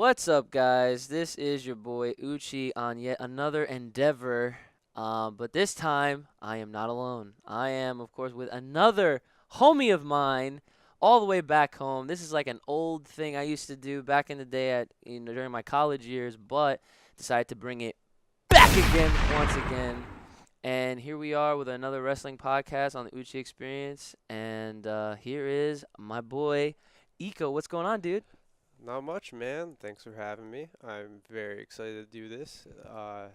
What's up, guys? This is your boy Uchi on yet another endeavor. But this time, I am not alone. I am, of course, with another homie of mine, all the way back home. This is like an old thing I used to do back in the day during my college years, but decided to bring it back again once again. And here we are with another wrestling podcast on the Uchi Experience. And here is my boy Iko. What's going on, dude? Not much, man. Thanks for having me. I'm very excited to do this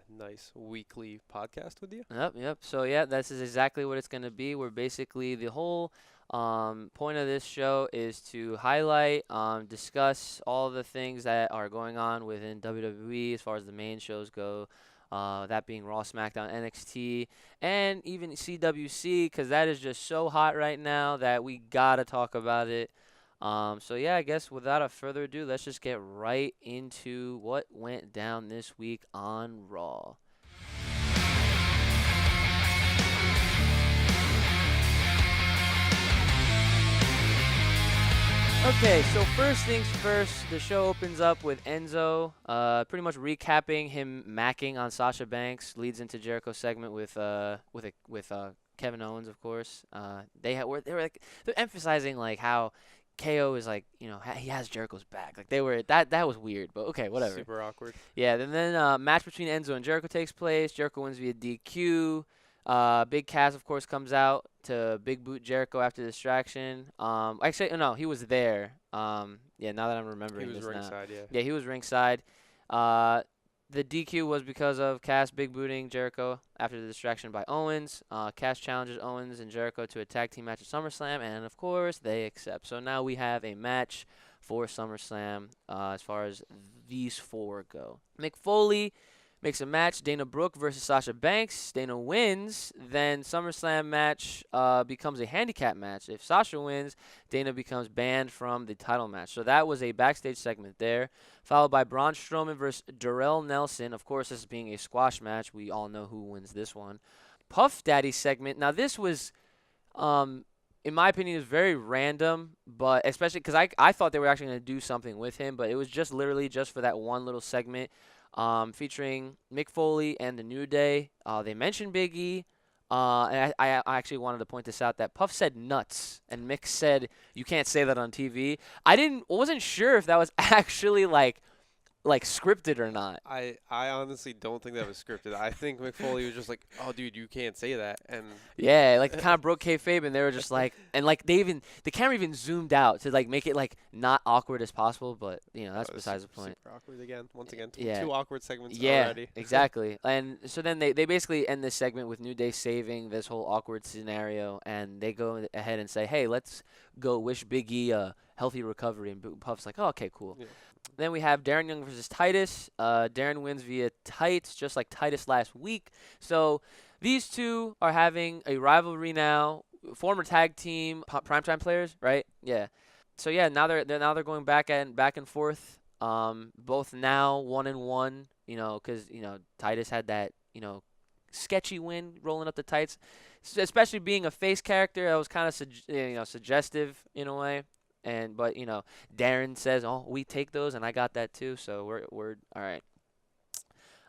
nice weekly podcast with you. Yep. So yeah, this is exactly what it's gonna be. We're basically the whole point of this show is to highlight, discuss all the things that are going on within WWE as far as the main shows go. That being Raw, SmackDown, NXT, and even CWC, because that is just so hot right now that we gotta talk about it. So yeah, I guess without a further ado, let's just get right into what went down this week on Raw. Okay, so first things first, the show opens up with Enzo, pretty much recapping him macking on Sasha Banks, leads into Jericho's segment with Kevin Owens, of course. They're emphasizing like how KO is like, he has Jericho's back. Like that was weird, but okay, whatever. Super awkward. Yeah, then match between Enzo and Jericho takes place. Jericho wins via DQ. Big Cass, of course, comes out to big boot Jericho after the distraction. Actually, no, he was there. Yeah, now that I'm remembering He was this now. ringside, yeah. Yeah, he was ringside. Uh, the DQ was because of Cass big booting Jericho after the distraction by Owens. Cass challenges Owens and Jericho to a tag team match at SummerSlam, and of course they accept. So now we have a match for SummerSlam as far as these four go. Mick Foley makes a match, Dana Brooke versus Sasha Banks. Dana wins, then SummerSlam match becomes a handicap match. If Sasha wins, Dana becomes banned from the title match. So that was a backstage segment there, followed by Braun Strowman versus Darrell Nelson. Of course, this being a squash match, we all know who wins this one. Puff Daddy segment. Now this was, in my opinion, is very random, but especially because I thought they were actually going to do something with him, but it was just literally just for that one little segment. Featuring Mick Foley and the New Day. They mentioned Big E. And I actually wanted to point this out that Puff said nuts and Mick said you can't say that on TV. Wasn't sure if that was actually like scripted or not. I honestly don't think that was scripted. I think Mick Foley was just like, "Oh, dude, you can't say that." And Yeah, like it kind of broke kayfabe, and they were just like, and like the camera even zoomed out to like make it like not awkward as possible, but that's besides the point. Super awkward again. Once again, Yeah. two awkward segments Yeah, already. exactly. And so then they basically end this segment with New Day saving this whole awkward scenario, and they go ahead and say, "Hey, let's go wish Big E a healthy recovery." And Puff's like, "Oh, okay, cool." Yeah. Then we have Darren Young versus Titus. Darren wins via tights, just like Titus last week. So these two are having a rivalry now. Former tag team, primetime players, right? Yeah. So yeah, now they're going back and forth. Both now 1-1. Because Titus had that sketchy win rolling up the tights, especially being a face character. That was kind of suggestive in a way. But Darren says, "Oh, we take those," and I got that too. So we're all right.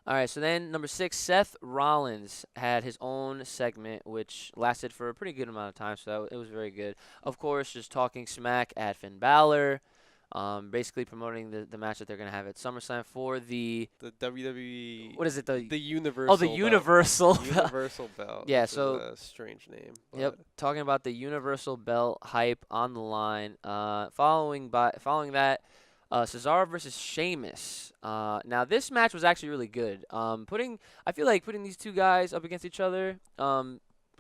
All right. So then number 6, Seth Rollins had his own segment, which lasted for a pretty good amount of time. So it was very good. Of course, just talking smack at Finn Balor. Basically promoting the match that they're gonna have at SummerSlam for the WWE. what is it The Universal. the Universal Belt. Universal Belt. Yeah, Which so is a strange name. Yep, but talking about the Universal Belt hype on the line. Following that, Cesaro versus Sheamus. Now this match was actually really good. I feel like putting these two guys up against each other,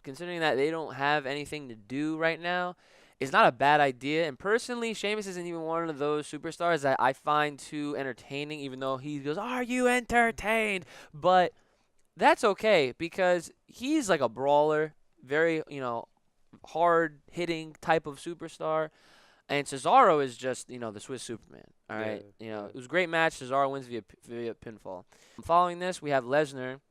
considering that they don't have anything to do right now, is not a bad idea. And personally, Sheamus isn't even one of those superstars that I find too entertaining, even though he goes, "Are you entertained?" But that's okay because he's like a brawler, very, hard hitting type of superstar. And Cesaro is just, the Swiss Superman. All right. Yeah. It was a great match. Cesaro wins via pinfall. Following this, we have Lesnar,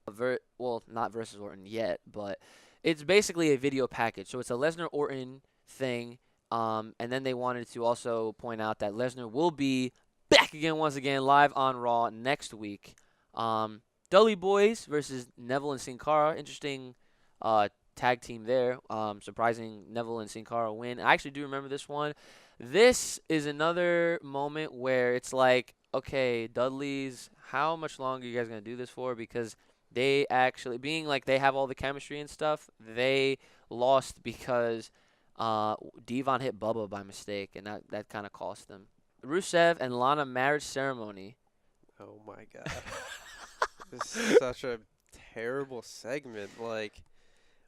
not versus Orton yet, but it's basically a video package. So it's a Lesnar Orton thing. And then they wanted to also point out that Lesnar will be back again once again live on Raw next week. Dudley Boys versus Neville and Sin Cara. Interesting tag team there. Surprising Neville and Sin Cara win. I actually do remember this one. This is another moment where it's like, okay, Dudley's, how much longer are you guys going to do this for? Because they actually, being like they have all the chemistry and stuff, they lost because Devon hit Bubba by mistake, and that kind of cost them. Rusev and Lana marriage ceremony. Oh my god. This is such a terrible segment. Like,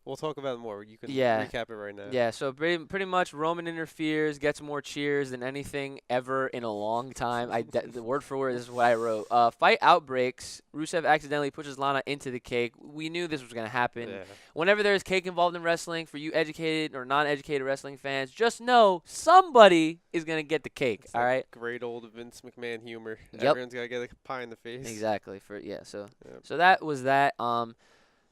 we'll talk about it more. You can recap it right now. Yeah, so pretty much Roman interferes, gets more cheers than anything ever in a long time. The word for word, this is what I wrote. Fight outbreaks. Rusev accidentally pushes Lana into the cake. We knew this was going to happen. Yeah. Whenever there's cake involved in wrestling, for you educated or non-educated wrestling fans, just know somebody is going to get the cake, It's all right? Great old Vince McMahon humor. Yep. Everyone's got to get a pie in the face. Exactly. So that was that.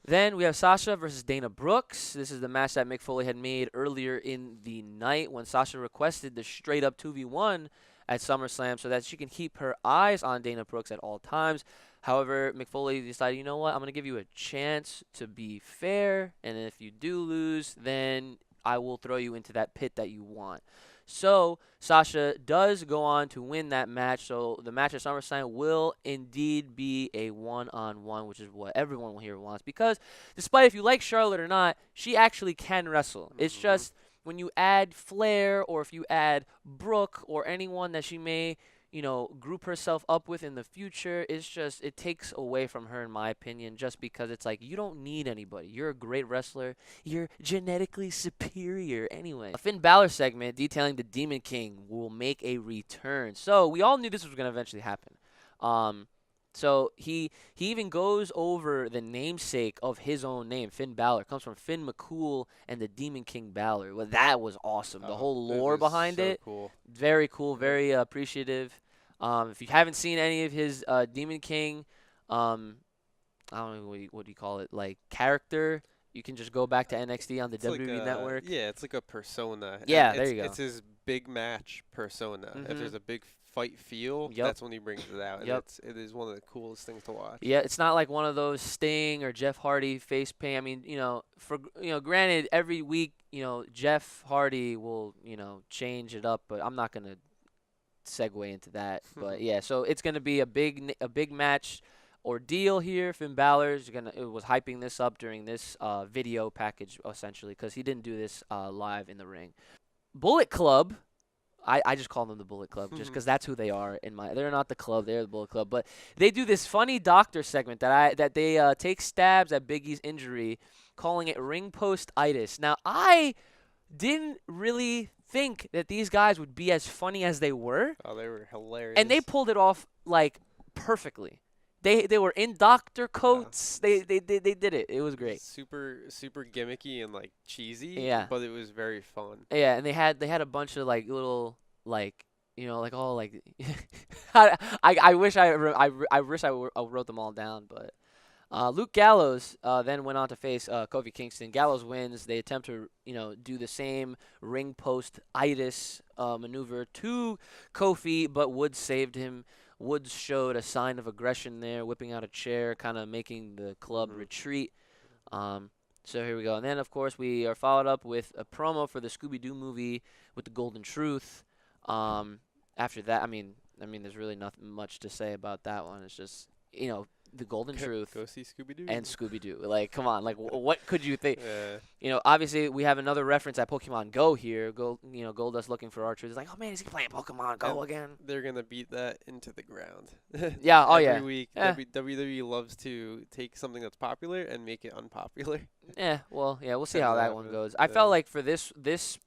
Then we have Sasha versus Dana Brooks. This is the match that Mick Foley had made earlier in the night when Sasha requested the straight-up 2v1 at SummerSlam so that she can keep her eyes on Dana Brooks at all times. However, Mick Foley decided, you know what, I'm going to give you a chance to be fair, and if you do lose, then I will throw you into that pit that you want. So Sasha does go on to win that match. So the match at SummerSlam will indeed be a one-on-one, which is what everyone here wants. Because despite if you like Charlotte or not, she actually can wrestle. It's just when you add Flair or if you add Brooke or anyone that she may, group herself up with in the future, it takes away from her, in my opinion, just because it's like, you don't need anybody. You're a great wrestler. You're genetically superior anyway. A Finn Balor segment detailing the Demon King will make a return. So we all knew this was going to eventually happen. So he even goes over the namesake of his own name. Finn Balor comes from Finn McCool and the Demon King Balor. Well, that was awesome. The whole lore behind it. Cool. Very cool. Very appreciative. If you haven't seen any of his Demon King, I don't know what do you call it, like character, you can just go back to NXT on the WWE Network. Yeah, it's like a persona. Yeah, there you go. It's his big match persona. Mhm. If there's a big fight feel, that's when he brings it out. And it is one of the coolest things to watch. Yeah, it's not like one of those Sting or Jeff Hardy face paint. I mean, granted, every week, Jeff Hardy will, change it up, but I'm not gonna segue into that. But yeah, so it's gonna be a big match ordeal here. Finn Balor was hyping this up during this video package essentially because he didn't do this live in the ring. Bullet Club. I just call them the Bullet Club just because that's who they are. They're not the club, they're the Bullet Club. But they do this funny doctor segment that they take stabs at Big E's injury, calling it ring post-itis. Now, I didn't really think that these guys would be as funny as they were. Oh, they were hilarious. And they pulled it off like perfectly. They were in doctor coats. They did it. It was great. Super gimmicky and like cheesy. Yeah. But it was very fun. Yeah, and they had a bunch of like little like all like I wish I wrote them all down, but Luke Gallows then went on to face Kofi Kingston. Gallows wins. They attempt to do the same ring post itis maneuver to Kofi, but Woods saved him. Woods showed a sign of aggression there, whipping out a chair, kind of making the club retreat. So here we go. And then, of course, we are followed up with a promo for the Scooby-Doo movie with the Golden Truth. After that, I mean, there's really nothing much to say about that one. It's just, the Golden Truth Go see Scooby-Doo. and Scooby-Doo. Like, come on. Like, what could you think? Yeah. Obviously, we have another reference at Pokemon Go here. Goldust looking for R-Truth. It's like, oh, man, is he playing Pokemon Go again? They're going to beat that into the ground. Yeah, Every week, WWE loves to take something that's popular and make it unpopular. We'll see how that one goes. I felt like for this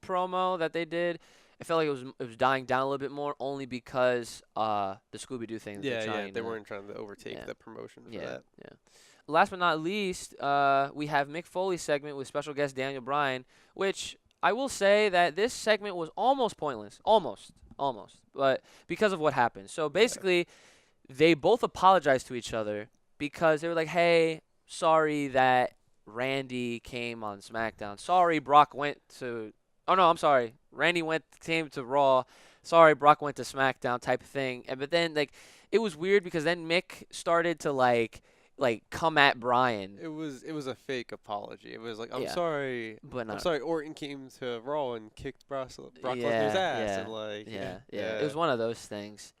promo that they did, I felt like it was dying down a little bit more only because the Scooby-Doo thing. They weren't trying to overtake the promotion for that. Yeah. Last but not least, we have Mick Foley's segment with special guest Daniel Bryan, which I will say that this segment was almost pointless. Almost. But because of what happened. So basically, they both apologized to each other because they were like, hey, sorry that Randy came on SmackDown. Sorry Brock went to... Oh, no, I'm sorry. Randy came to Raw. sorry, Brock went to SmackDown type of thing. But then like it was weird because then Mick started to like come at Bryan. It was a fake apology. It was like, I'm Yeah, sorry. but I'm not. sorry Orton came to Raw and kicked Brock Lesnar's Yeah, ass yeah, and like yeah. It was one of those things.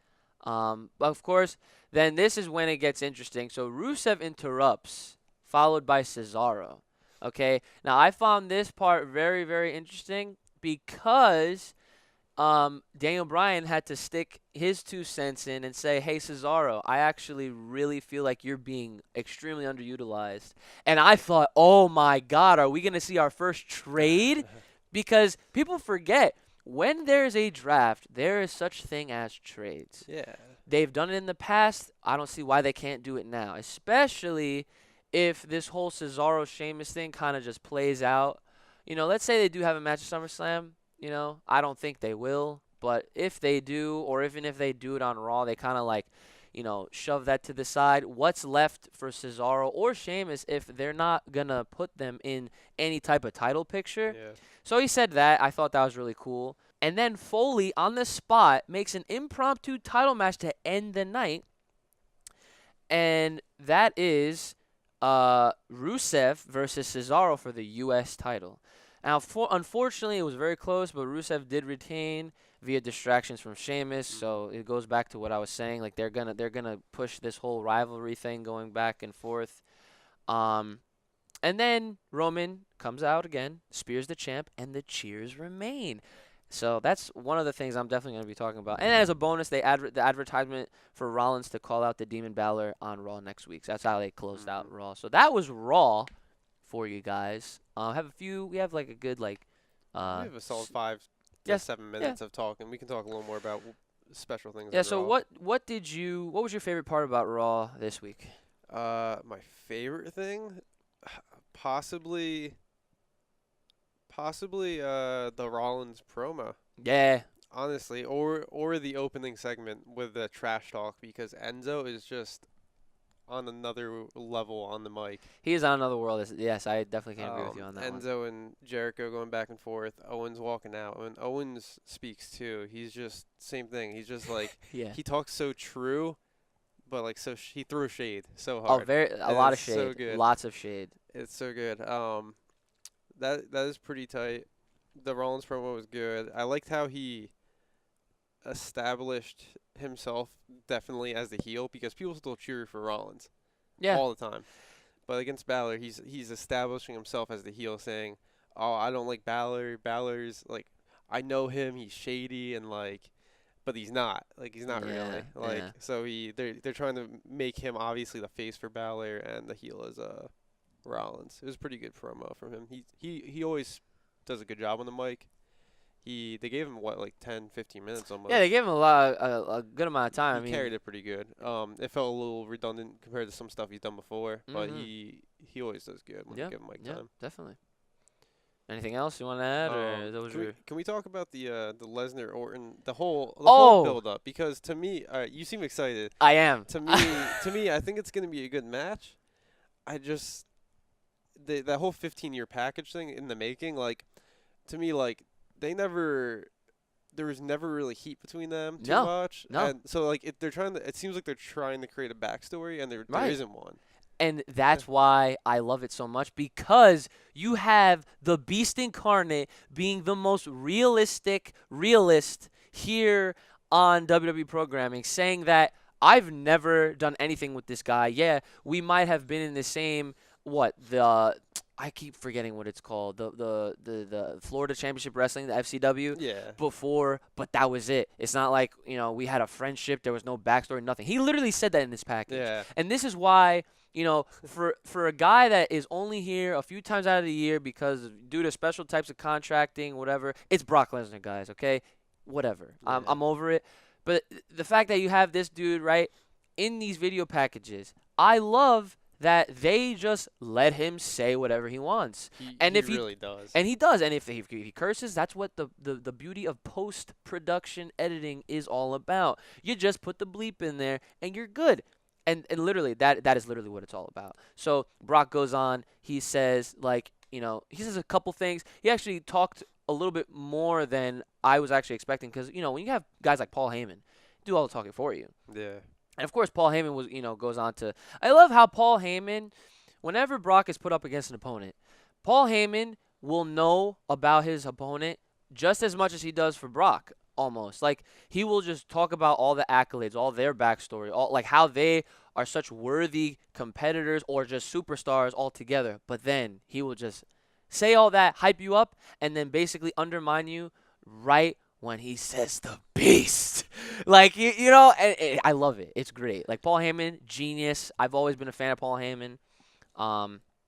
But of course, then this is when it gets interesting. So Rusev interrupts, followed by Cesaro. Okay. Now I found this part very, very interesting because Daniel Bryan had to stick his 2 cents in and say, "Hey Cesaro, I actually really feel like you're being extremely underutilized." And I thought, "Oh my God, are we gonna see our first trade?" Because people forget when there's a draft, there is such thing as trades. Yeah. They've done it in the past. I don't see why they can't do it now, especially if this whole Cesaro Sheamus thing kind of just plays out. Let's say they do have a match at SummerSlam. I don't think they will, but if they do, or even if they do it on Raw, they kind of like, shove that to the side. What's left for Cesaro or Sheamus if they're not gonna put them in any type of title picture? Yeah. So he said that. I thought that was really cool. And then Foley on the spot makes an impromptu title match to end the night, and that is Rusev versus Cesaro for the U.S. title. Now, unfortunately, it was very close, but Rusev did retain via distractions from Sheamus. So it goes back to what I was saying. Like they're gonna push this whole rivalry thing going back and forth. And then Roman comes out again, spears the champ, and the cheers remain. So that's one of the things I'm definitely going to be talking about. And as a bonus, the advertisement for Rollins to call out the Demon Balor on Raw next week. So that's how they closed out Raw. So that was Raw for you guys. We have like a good like. We have a solid 5 to 7 minutes of talking. We can talk a little more about special things. Yeah. So Raw. What was your favorite part about Raw this week? My favorite thing, possibly the Rollins promo. Yeah. Honestly, or the opening segment with the trash talk, because Enzo is just on another level on the mic. He is on another world. Yes, I definitely can agree with you on that Enzo and Jericho going back and forth. Owens walking out. When Owens speaks too, he's just same thing. He's just like he talks so true, but like he throws shade so hard. A lot of shade. So good. Lots of shade. It's so good. That is pretty tight. The Rollins promo was good. I liked how he established himself definitely as the heel, because people still cheer for Rollins all the time. But against Balor, he's establishing himself as the heel, saying, "Oh, I don't like Balor. Balor's like, I know him. He's shady and like, but he's not. Like, he's not really. Like, so they're trying to make him obviously the face for Balor and the heel is Rollins. It was a pretty good promo from him. He always does a good job on the mic. They gave him like 10, 15 minutes almost. Yeah, they gave him a good amount of time. He carried it pretty good. It felt a little redundant compared to some stuff he's done before, but he always does good when you give him mic time. Definitely. Anything else you want to add, or those can we talk about the Lesnar Orton the whole build up? Because to me, you seem excited. I am. To me, I think it's gonna be a good match. I just that whole 15-year package thing in the making, like, to me, like, there was never really heat between them too much. No. And so like it seems like they're trying to create a backstory, and there isn't one. And that's why I love it so much, because you have the Beast Incarnate being the most realist here on WWE programming, saying that I've never done anything with this guy. Yeah, we might have been in the same I keep forgetting what it's called. The Florida Championship Wrestling, the FCW. Before, but that was it. It's not like, we had a friendship. There was no backstory, nothing. He literally said that in this package. Yeah. And this is why, for a guy that is only here a few times out of the year because due to special types of contracting, whatever, it's Brock Lesnar, guys, okay? Whatever. Yeah. I'm over it. But the fact that you have this dude, right, in these video packages, I love that they just let him say whatever he wants. He really does. And he does. And if he curses, that's what the beauty of post-production editing is all about. You just put the bleep in there, and you're good. And literally, that is literally what it's all about. So Brock goes on. He says, he says a couple things. He actually talked a little bit more than I was actually expecting because, you know, when you have guys like Paul Heyman do all the talking for you. Yeah. And, of course, Paul Heyman was, you know, goes on to – I love how Paul Heyman, whenever Brock is put up against an opponent, Paul Heyman will know about his opponent just as much as he does for Brock, almost. Like, he will just talk about all the accolades, all their backstory, all like how they are such worthy competitors or just superstars altogether. But then he will just say all that, hype you up, and then basically undermine you right when he says the beast. Like, you know, and I love it. It's great. Like, Paul Heyman, genius. I've always been a fan of Paul Heyman.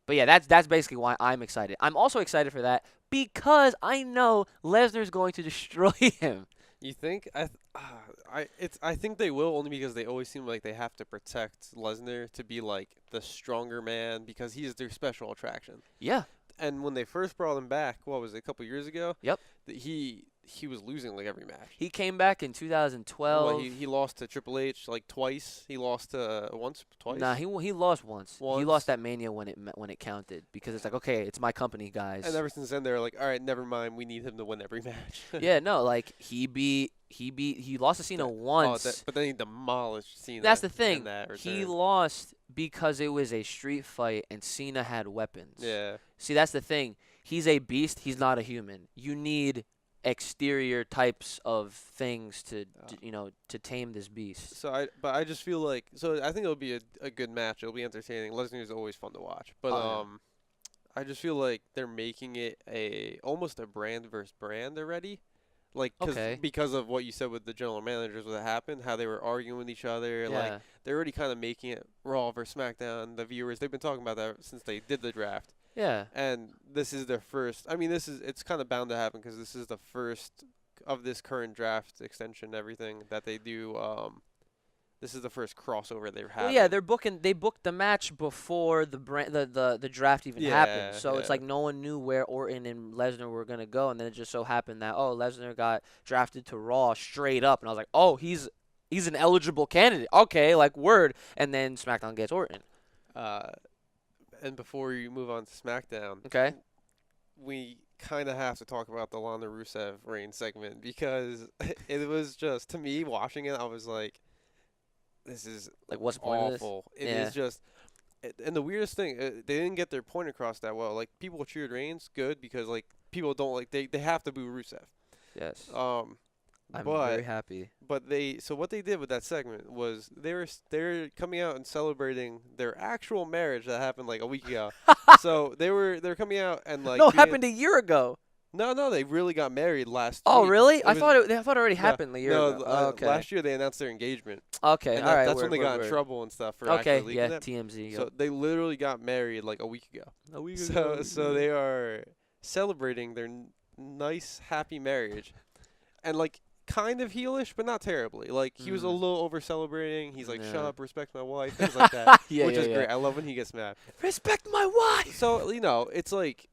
But yeah, that's basically why I'm excited. I'm also excited for that because I know Lesnar's going to destroy him. You think? I think they will, only because they always seem like they have to protect Lesnar to be like the stronger man because he's their special attraction. Yeah. And when they first brought him back, what was it, a couple years ago? Yep. He was losing like every match. He came back in 2012. Well, he lost to Triple H like twice. He lost to twice. Nah, he lost once. He lost at Mania when it counted because it's like, okay, it's my company, guys. And ever since then, they're like, all right, never mind. We need him to win every match. Yeah, no, like he lost to Cena once. But then he demolished Cena. That's the thing. He lost because it was a street fight and Cena had weapons. Yeah. See, that's the thing. He's a beast. He's not a human. You need exterior types of things to tame this beast. So I just feel like I think it'll be a good match. It'll be entertaining. Lesnar is always fun to watch. But I just feel like they're making it almost a brand versus brand already. Like because of what you said with the general managers, what happened, how they were arguing with each other. Yeah. Like they're already kind of making it Raw versus SmackDown. The viewers, they've been talking about that since they did the draft. Yeah. And this is their first. I mean, it's kind of bound to happen because this is the first of this current draft extension and everything that they do. This is the first crossover they're having. Well, yeah, they booked the match before the draft even happened. So it's like no one knew where Orton and Lesnar were going to go, and then it just so happened that Lesnar got drafted to Raw straight up, and I was like, "Oh, he's an eligible candidate." Okay, like word. And then SmackDown gets Orton. And before you move on to SmackDown, okay, we kind of have to talk about the Lana Rusev Reigns segment because it was just, to me, watching it, I was like, this is like what's the point awful. Of this? It is just, and the weirdest thing, they didn't get their point across that well. Like people cheered Reigns, good, because like people don't like they have to boo Rusev. Yes. I'm but, very happy. But what they did with that segment was they're coming out and celebrating their actual marriage that happened like a week ago. So they're coming out and like it happened a year ago. No, they really got married last week. Oh, really? I thought it already happened a year ago. Okay. Last year they announced their engagement. Okay, and all right. That's when they got in trouble and stuff for actually leaking it. TMZ. Yep. So they literally got married like a week ago. So they are celebrating their nice, happy marriage, and like kind of heelish, but not terribly. Like he was a little over celebrating. He's like, "Shut up, respect my wife," things like that. Which is great. I love when he gets mad. Respect my wife. So it's like.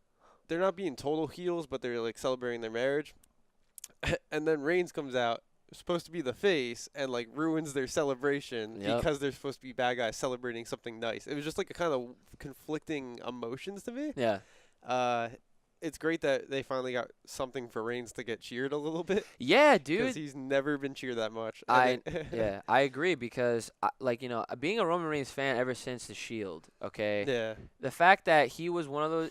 They're not being total heels, but they're like celebrating their marriage. And then Reigns comes out, supposed to be the face, and like ruins their celebration because they're supposed to be bad guys celebrating something nice. It was just like a kind of conflicting emotions to me. Yeah. It's great that they finally got something for Reigns to get cheered a little bit. Yeah, dude. Because he's never been cheered that much. I agree because being a Roman Reigns fan ever since the Shield, okay? Yeah. The fact that he was one of those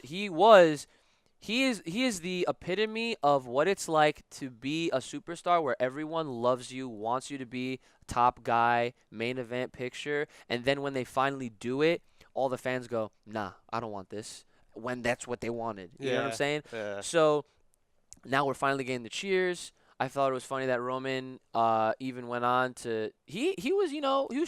He is the epitome of what it's like to be a superstar where everyone loves you, wants you to be top guy, main event picture, and then when they finally do it, all the fans go, "Nah, I don't want this." When that's what they wanted. You know what I'm saying? Yeah. So now we're finally getting the cheers. I thought it was funny that Roman even went on to he was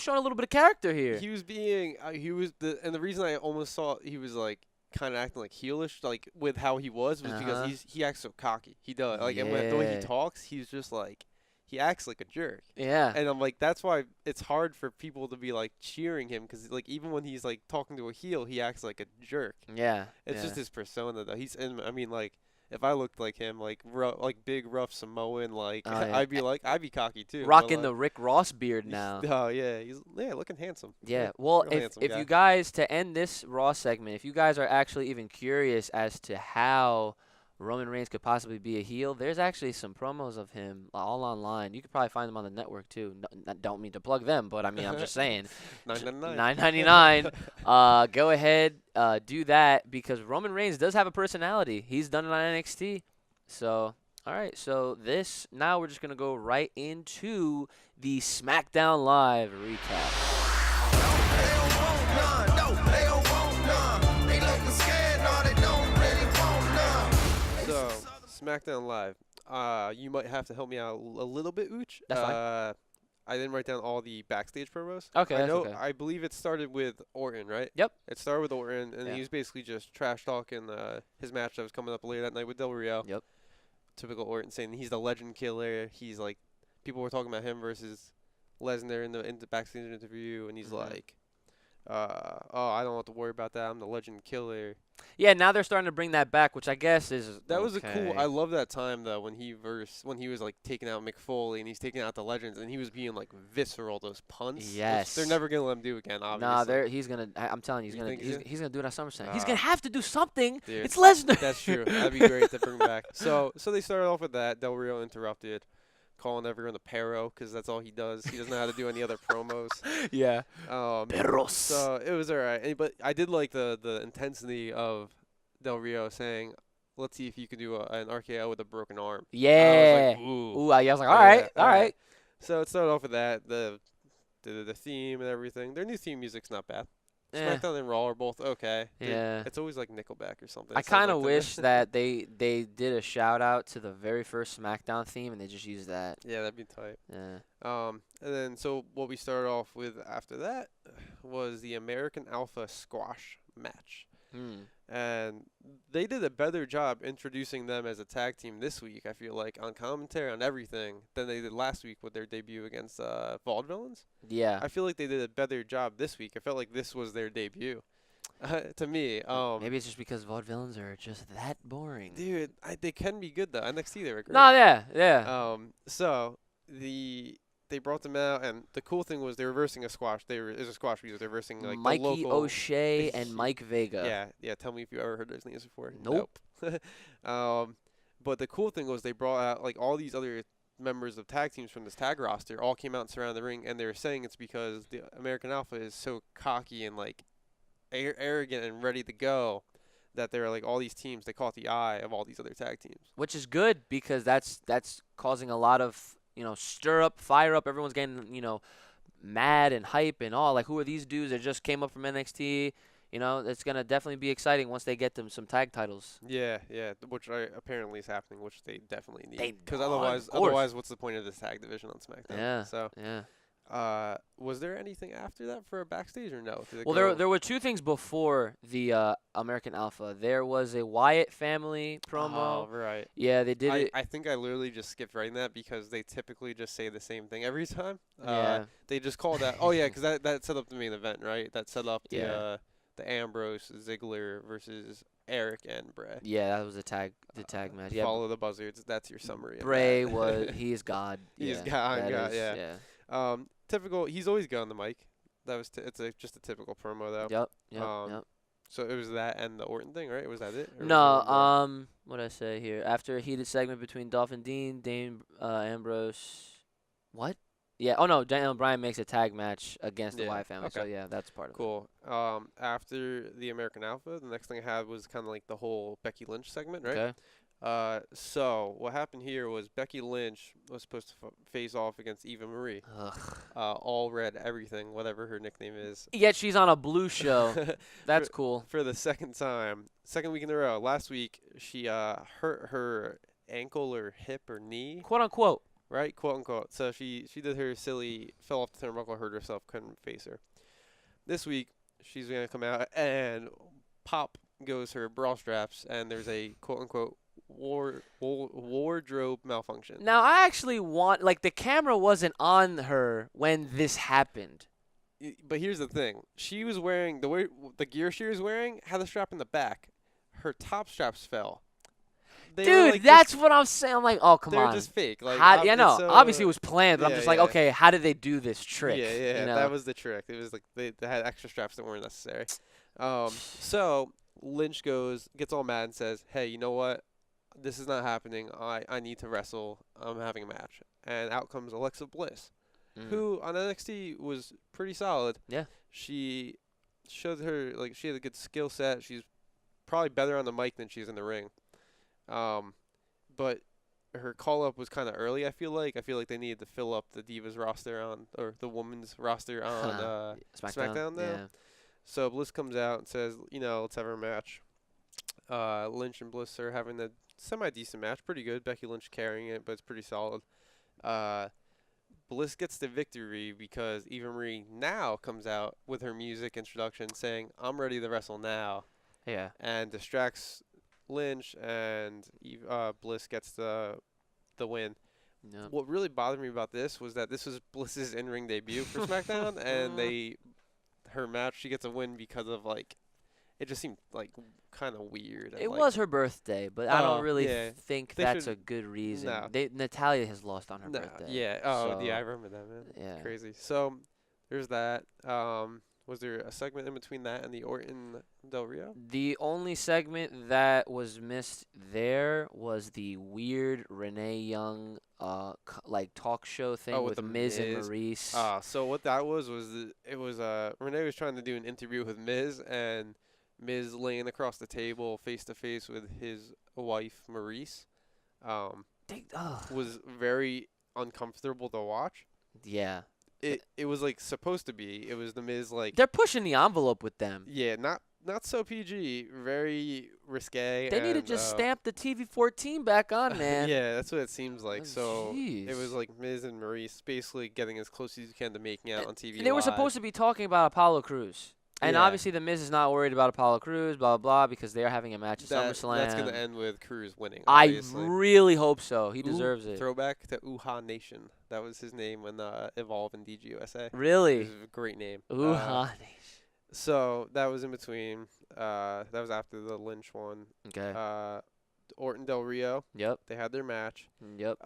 showing a little bit of character here. He was being and the reason I almost saw he was like kind of acting like heelish, like with how he was because he acts so cocky. He does and the way he talks, he's just like he acts like a jerk. Yeah. And I'm like, that's why it's hard for people to be like cheering him because like even when he's like talking to a heel, he acts like a jerk. Yeah. It's just his persona though. I mean like. If I looked like him, like big rough Samoan, like I'd be cocky too. Rocking the Rick Ross beard now. Oh yeah, he's looking handsome. Yeah, well, if guy. You guys, to end this Raw segment, if you guys are actually even curious as to how Roman Reigns could possibly be a heel. There's actually some promos of him all online. You could probably find them on the network too. No, don't mean to plug them, but I mean I'm just saying. $9.99. Go ahead, do that because Roman Reigns does have a personality. He's done it on NXT. So, all right. So now we're just gonna go right into the SmackDown Live recap. So, SmackDown Live. You might have to help me out a little bit, Ooch. That's fine. I didn't write down all the backstage promos. Okay, that's okay. I believe it started with Orton, right? Yep. It started with Orton, and he was basically just trash talking his match that was coming up later that night with Del Rio. Yep. Typical Orton saying he's the legend killer. He's like, people were talking about him versus Lesnar in the backstage interview, and he's like, I don't have to worry about that. I'm the legend killer. Yeah, now they're starting to bring that back, which I guess is was a cool. I love that time though when he was like taking out Mick Foley and he's taking out the legends and he was being like visceral, those punts. Yes, they're never gonna let him do again. Obviously. Nah, he's gonna. I'm telling you, he's gonna do it at SummerSlam. He's gonna Ah. have to do something. Dude, it's Lesnar. That's true. That'd be great to bring back. So they started off with that. Del Rio interrupted, calling everyone a perro because that's all he does. He doesn't know how to do any other promos. Yeah. Perros. So it was alright. But I did like the intensity of Del Rio saying, "Let's see if you can do an RKO with a broken arm." Yeah. I was like, ooh. Ooh, I was like, all right. So it started off with that, the theme and everything. Their new theme music's not bad. SmackDown and Raw are both okay. Yeah. It's always like Nickelback or something. I kind of wish that they did a shout out to the very first SmackDown theme and they just used that. Yeah, that'd be tight. Yeah. And then so what we started off with after that was the American Alpha squash match. And they did a better job introducing them as a tag team this week, I feel like, on commentary, on everything, than they did last week with their debut against Vaudevillains. Yeah. I feel like they did a better job this week. I felt like this was their debut. To me. Maybe it's just because Vaudevillains are just that boring. Dude, they can be good, though. NXT, they were great. No, yeah. So, they brought them out, and the cool thing was they were versing a squash. It was a squash music. They're versing like Mikey the local O'Shea and Mike Vega. Yeah. Tell me if you ever heard those names before. Nope. But the cool thing was they brought out like all these other members of tag teams from this tag roster all came out and surrounded the ring, and they were saying it's because the American Alpha is so cocky and like arrogant and ready to go that there are like all these teams. They caught the eye of all these other tag teams, which is good because that's causing a lot of stir up, fire up. Everyone's getting mad and hype and all. Like, who are these dudes that just came up from NXT? It's gonna definitely be exciting once they get them some tag titles. Yeah, which apparently is happening, which they definitely need. Because otherwise, what's the point of this tag division on SmackDown? Yeah. So yeah. Was there anything after that for a backstage or no? Well, there were two things before the American Alpha. There was a Wyatt family promo. Oh, right. Yeah, they did it. I think I literally just skipped writing that because they typically just say the same thing every time. Yeah. They just call that. Oh yeah, because that set up the main event, right? That set up the Ambrose Ziggler versus Eric and Bray. Yeah, that was the tag match. Yeah. Follow the buzzards. That's your summary. Bray he is God. He is God. Yeah. Typical. He's always good on the mic. That was just a typical promo though. Yep. So it was that and the Orton thing, right? Was that it? No. What did I say here? After a heated segment between Dolph and Dane Ambrose. What? Yeah. Oh no. Daniel Bryan makes a tag match against the Wyatt family. Okay. So yeah, that's part of it. Cool. After the American Alpha, the next thing I had was kind of like the whole Becky Lynch segment, right? Okay. So what happened here was Becky Lynch was supposed to face off against Eva Marie. Ugh. All red everything, whatever her nickname is. Yet she's on a blue show. That's cool. For the second week in a row. Last week she hurt her ankle or hip or knee. Quote unquote. Right, quote unquote. So she did her silly, fell off the turnbuckle, hurt herself, couldn't face her. This week she's gonna come out and pop goes her bra straps, and there's a quote unquote wardrobe malfunction. Now I actually want the camera wasn't on her when this happened. But here's the thing: she was wearing the gear she was wearing had a strap in the back. Her top straps fell. Dude, that's what I'm saying. I'm like, oh, come on. They're just fake. Obviously it was planned, but I'm just like, okay, how did they do this trick? Yeah, that was the trick. It was like they had extra straps that weren't necessary. So Lynch gets all mad and says, hey, you know what? this is not happening. I need to wrestle. I'm having a match. And out comes Alexa Bliss, who on NXT was pretty solid. Yeah. She showed her, like, she had a good skill set. She's probably better on the mic than she's in the ring. But her call-up was kind of early, I feel like. I feel like they needed to fill up the Divas roster or the women's roster on Smackdown now. Yeah. So Bliss comes out and says, let's have our match. Lynch and Bliss are having a semi-decent match. Pretty good. Becky Lynch carrying it, but it's pretty solid. Bliss gets the victory because Eva Marie now comes out with her music introduction saying, I'm ready to wrestle now. Yeah. And distracts Lynch, and Bliss gets the win. Yep. What really bothered me about this was that this was Bliss's in-ring debut for SmackDown, and her match, she gets a win because of, like, it just seemed like kind of weird. It was her birthday, but I don't really think that's a good reason. No. Natalia has lost on her birthday. Yeah. Oh, yeah. I remember that, man. Yeah. Crazy. So there's that. Was there a segment in between that and the Orton Del Rio? The only segment that was missed there was the weird Renee Young talk show thing with Miz and Maurice. So what that was Renee was trying to do an interview with Miz, and Miz laying across the table face to face with his wife Maurice. Was very uncomfortable to watch. Yeah. It was like supposed to be. It was the Miz, like, they're pushing the envelope with them. Yeah, not so PG, very risque. They need to just stamp the TV-14 back on, man. Yeah, that's what it seems like. So geez. It was like Miz and Maurice basically getting as close as you can to making out on TV. And they were supposed to be talking about Apollo Crews. And obviously the Miz is not worried about Apollo Crews, blah, blah, blah, because they're having a match at SummerSlam. That's going to end with Crews winning, obviously. I really hope so. He deserves it. Throwback to Uha Nation. That was his name when Evolve in DGUSA. Really? It was a great name. Uha Nation. So that was in between. That was after the Lynch one. Okay. Orton Del Rio. Yep. They had their match. Yep.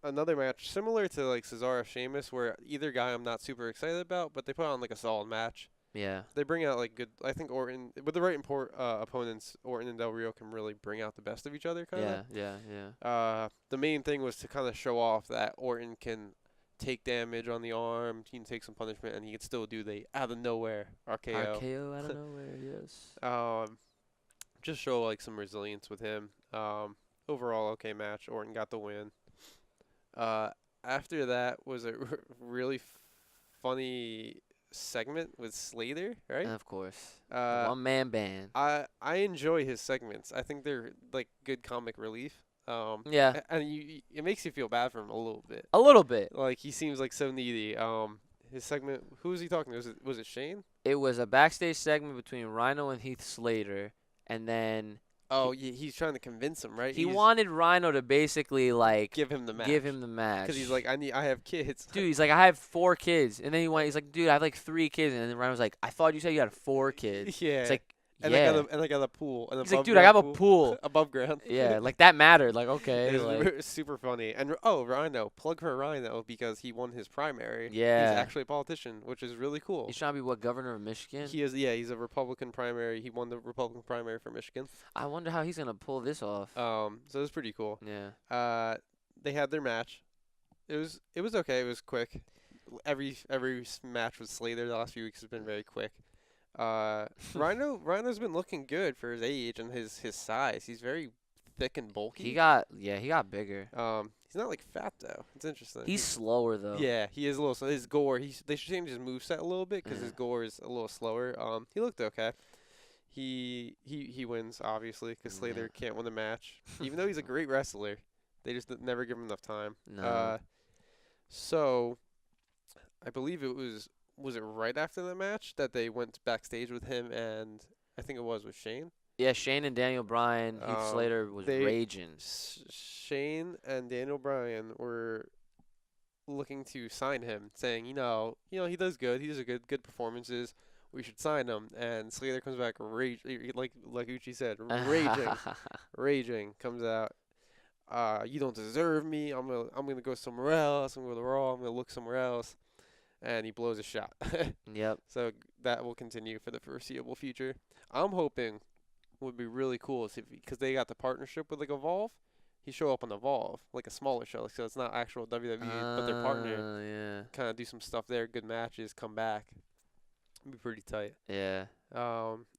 Another match similar to, like, Cesaro Sheamus, where either guy I'm not super excited about, but they put on, like, a solid match. Yeah. They bring out, like, good. I think Orton, with the right opponents, Orton and Del Rio can really bring out the best of each other, kind of. Yeah. The main thing was to kind of show off that Orton can take damage on the arm, he can take some punishment, and he can still do the out of nowhere RKO. RKO out of nowhere, yes. Just show, like, some resilience with him. Overall, okay match. Orton got the win. After that was a really funny segment with Slater, right? Of course. One-man band. I enjoy his segments. I think they're, like, good comic relief. Yeah. And it makes you feel bad for him a little bit. A little bit. Like, he seems like so needy. His segment, who was he talking to? Was it Shane? It was a backstage segment between Rhino and Heath Slater, and then he's trying to convince him, right? He wanted Rhino to basically, like, give him the match. Because he's like, I have kids. Dude, he's like, I have 4 kids. And then he's like, dude, I have like 3 kids. And then Rhino's like, I thought you said you had 4 kids. Yeah. It's like, I got a pool. He's like, dude, I have a pool. Above ground. Yeah, like, that mattered. Like, okay. It's super funny. And, Rhino. Plug for Rhino because he won his primary. Yeah. He's actually a politician, which is really cool. He's trying to be, governor of Michigan? He is, yeah. He's a Republican primary. He won the Republican primary for Michigan. I wonder how he's going to pull this off. So it's pretty cool. Yeah. They had their match. It was okay. It was quick. Every match with Slater the last few weeks has been very quick. Rhino's been looking good for his age and his size. He's very thick and bulky. He got bigger. He's not, like, fat though. It's interesting. He's slower though. Yeah, he is a little. So his gore, they should change his moveset a little bit because his gore is a little slower. He looked okay. He wins obviously because Slater can't win the match, even though he's a great wrestler. They just never give him enough time. No. So, I believe it was. Was it right after the match that they went backstage with him and I think it was with Shane? Yeah, Shane and Daniel Bryan. Heath Slater was raging. Shane and Daniel Bryan were looking to sign him, saying, he does good. He does good performances. We should sign him. And Slater comes back like Uchi said, raging comes out. You don't deserve me. I'm gonna go somewhere else. I'm gonna go to Raw. I'm gonna look somewhere else. And he blows a shot. Yep. So that will continue for the foreseeable future. I'm hoping would be really cool is if because they got the partnership with like Evolve, he show up on Evolve like a smaller show, like, so it's not actual WWE, but their partner Yeah. kind of do some stuff there, good matches, come back, it'd be pretty tight. Yeah.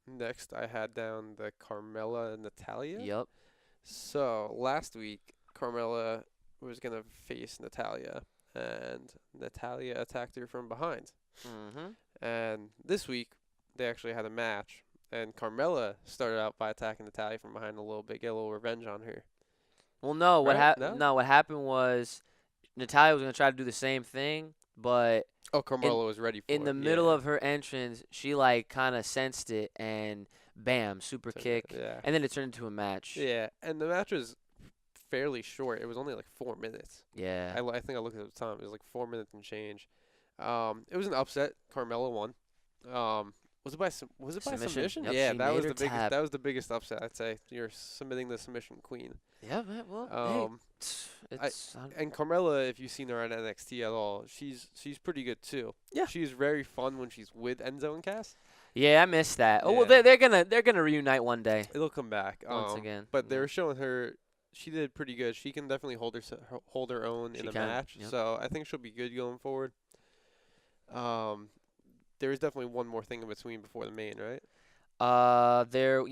Next I had down the Carmella and Natalia. Yep. So last week Carmella was gonna face Natalia, and Natalia attacked her from behind. Mhm. And this week they actually had a match, and Carmella started out by attacking Natalia from behind a little bit, get a little revenge on her. Well, no. Right? No? No. What happened was Natalia was gonna try to do the same thing, but Oh, Carmella was ready for in it. the middle of her entrance, she like kind of sensed it, and bam, super kick, Yeah. and then it turned into a match. Yeah, and the match was fairly short. It was only like 4 minutes. Yeah. I think I looked at the time. It was like 4 minutes and change. It was an upset. Carmella won. Was it by submission? Yep, Yeah, she that was made the her biggest. tap. That was the biggest upset, I'd say. You're submitting the submission queen. Yeah, man. Well, Um, hey, it's and Carmella, if you've seen her on NXT at all, she's pretty good too. Yeah. She's very fun when she's with Enzo and Cass. yeah, I missed that. Oh, well, Yeah. they're gonna reunite one day It'll come back once again. But they Yeah. were showing her. She did pretty good. She can definitely hold her own in She a can, match. yep. So I think she'll be good going forward. There is definitely one more thing in between before the main, right? there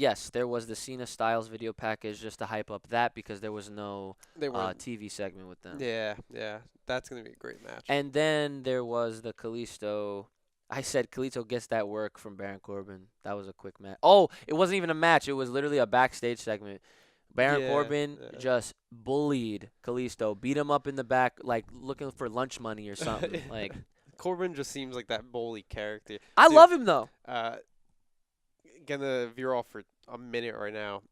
was the Cena Styles video package just to hype up that because there was no They were. TV segment with them. Yeah, that's gonna be a great match. And then there was the Kalisto. I said Kalisto gets that work from Baron Corbin. That was a quick match. Oh, it wasn't even a match. It was literally a backstage segment. Baron Yeah, Corbin yeah. just bullied Kalisto, beat him up in the back like looking for lunch money or something. Like Corbin just seems like that bully character. I Dude, love him though. Gonna veer off for a minute right now.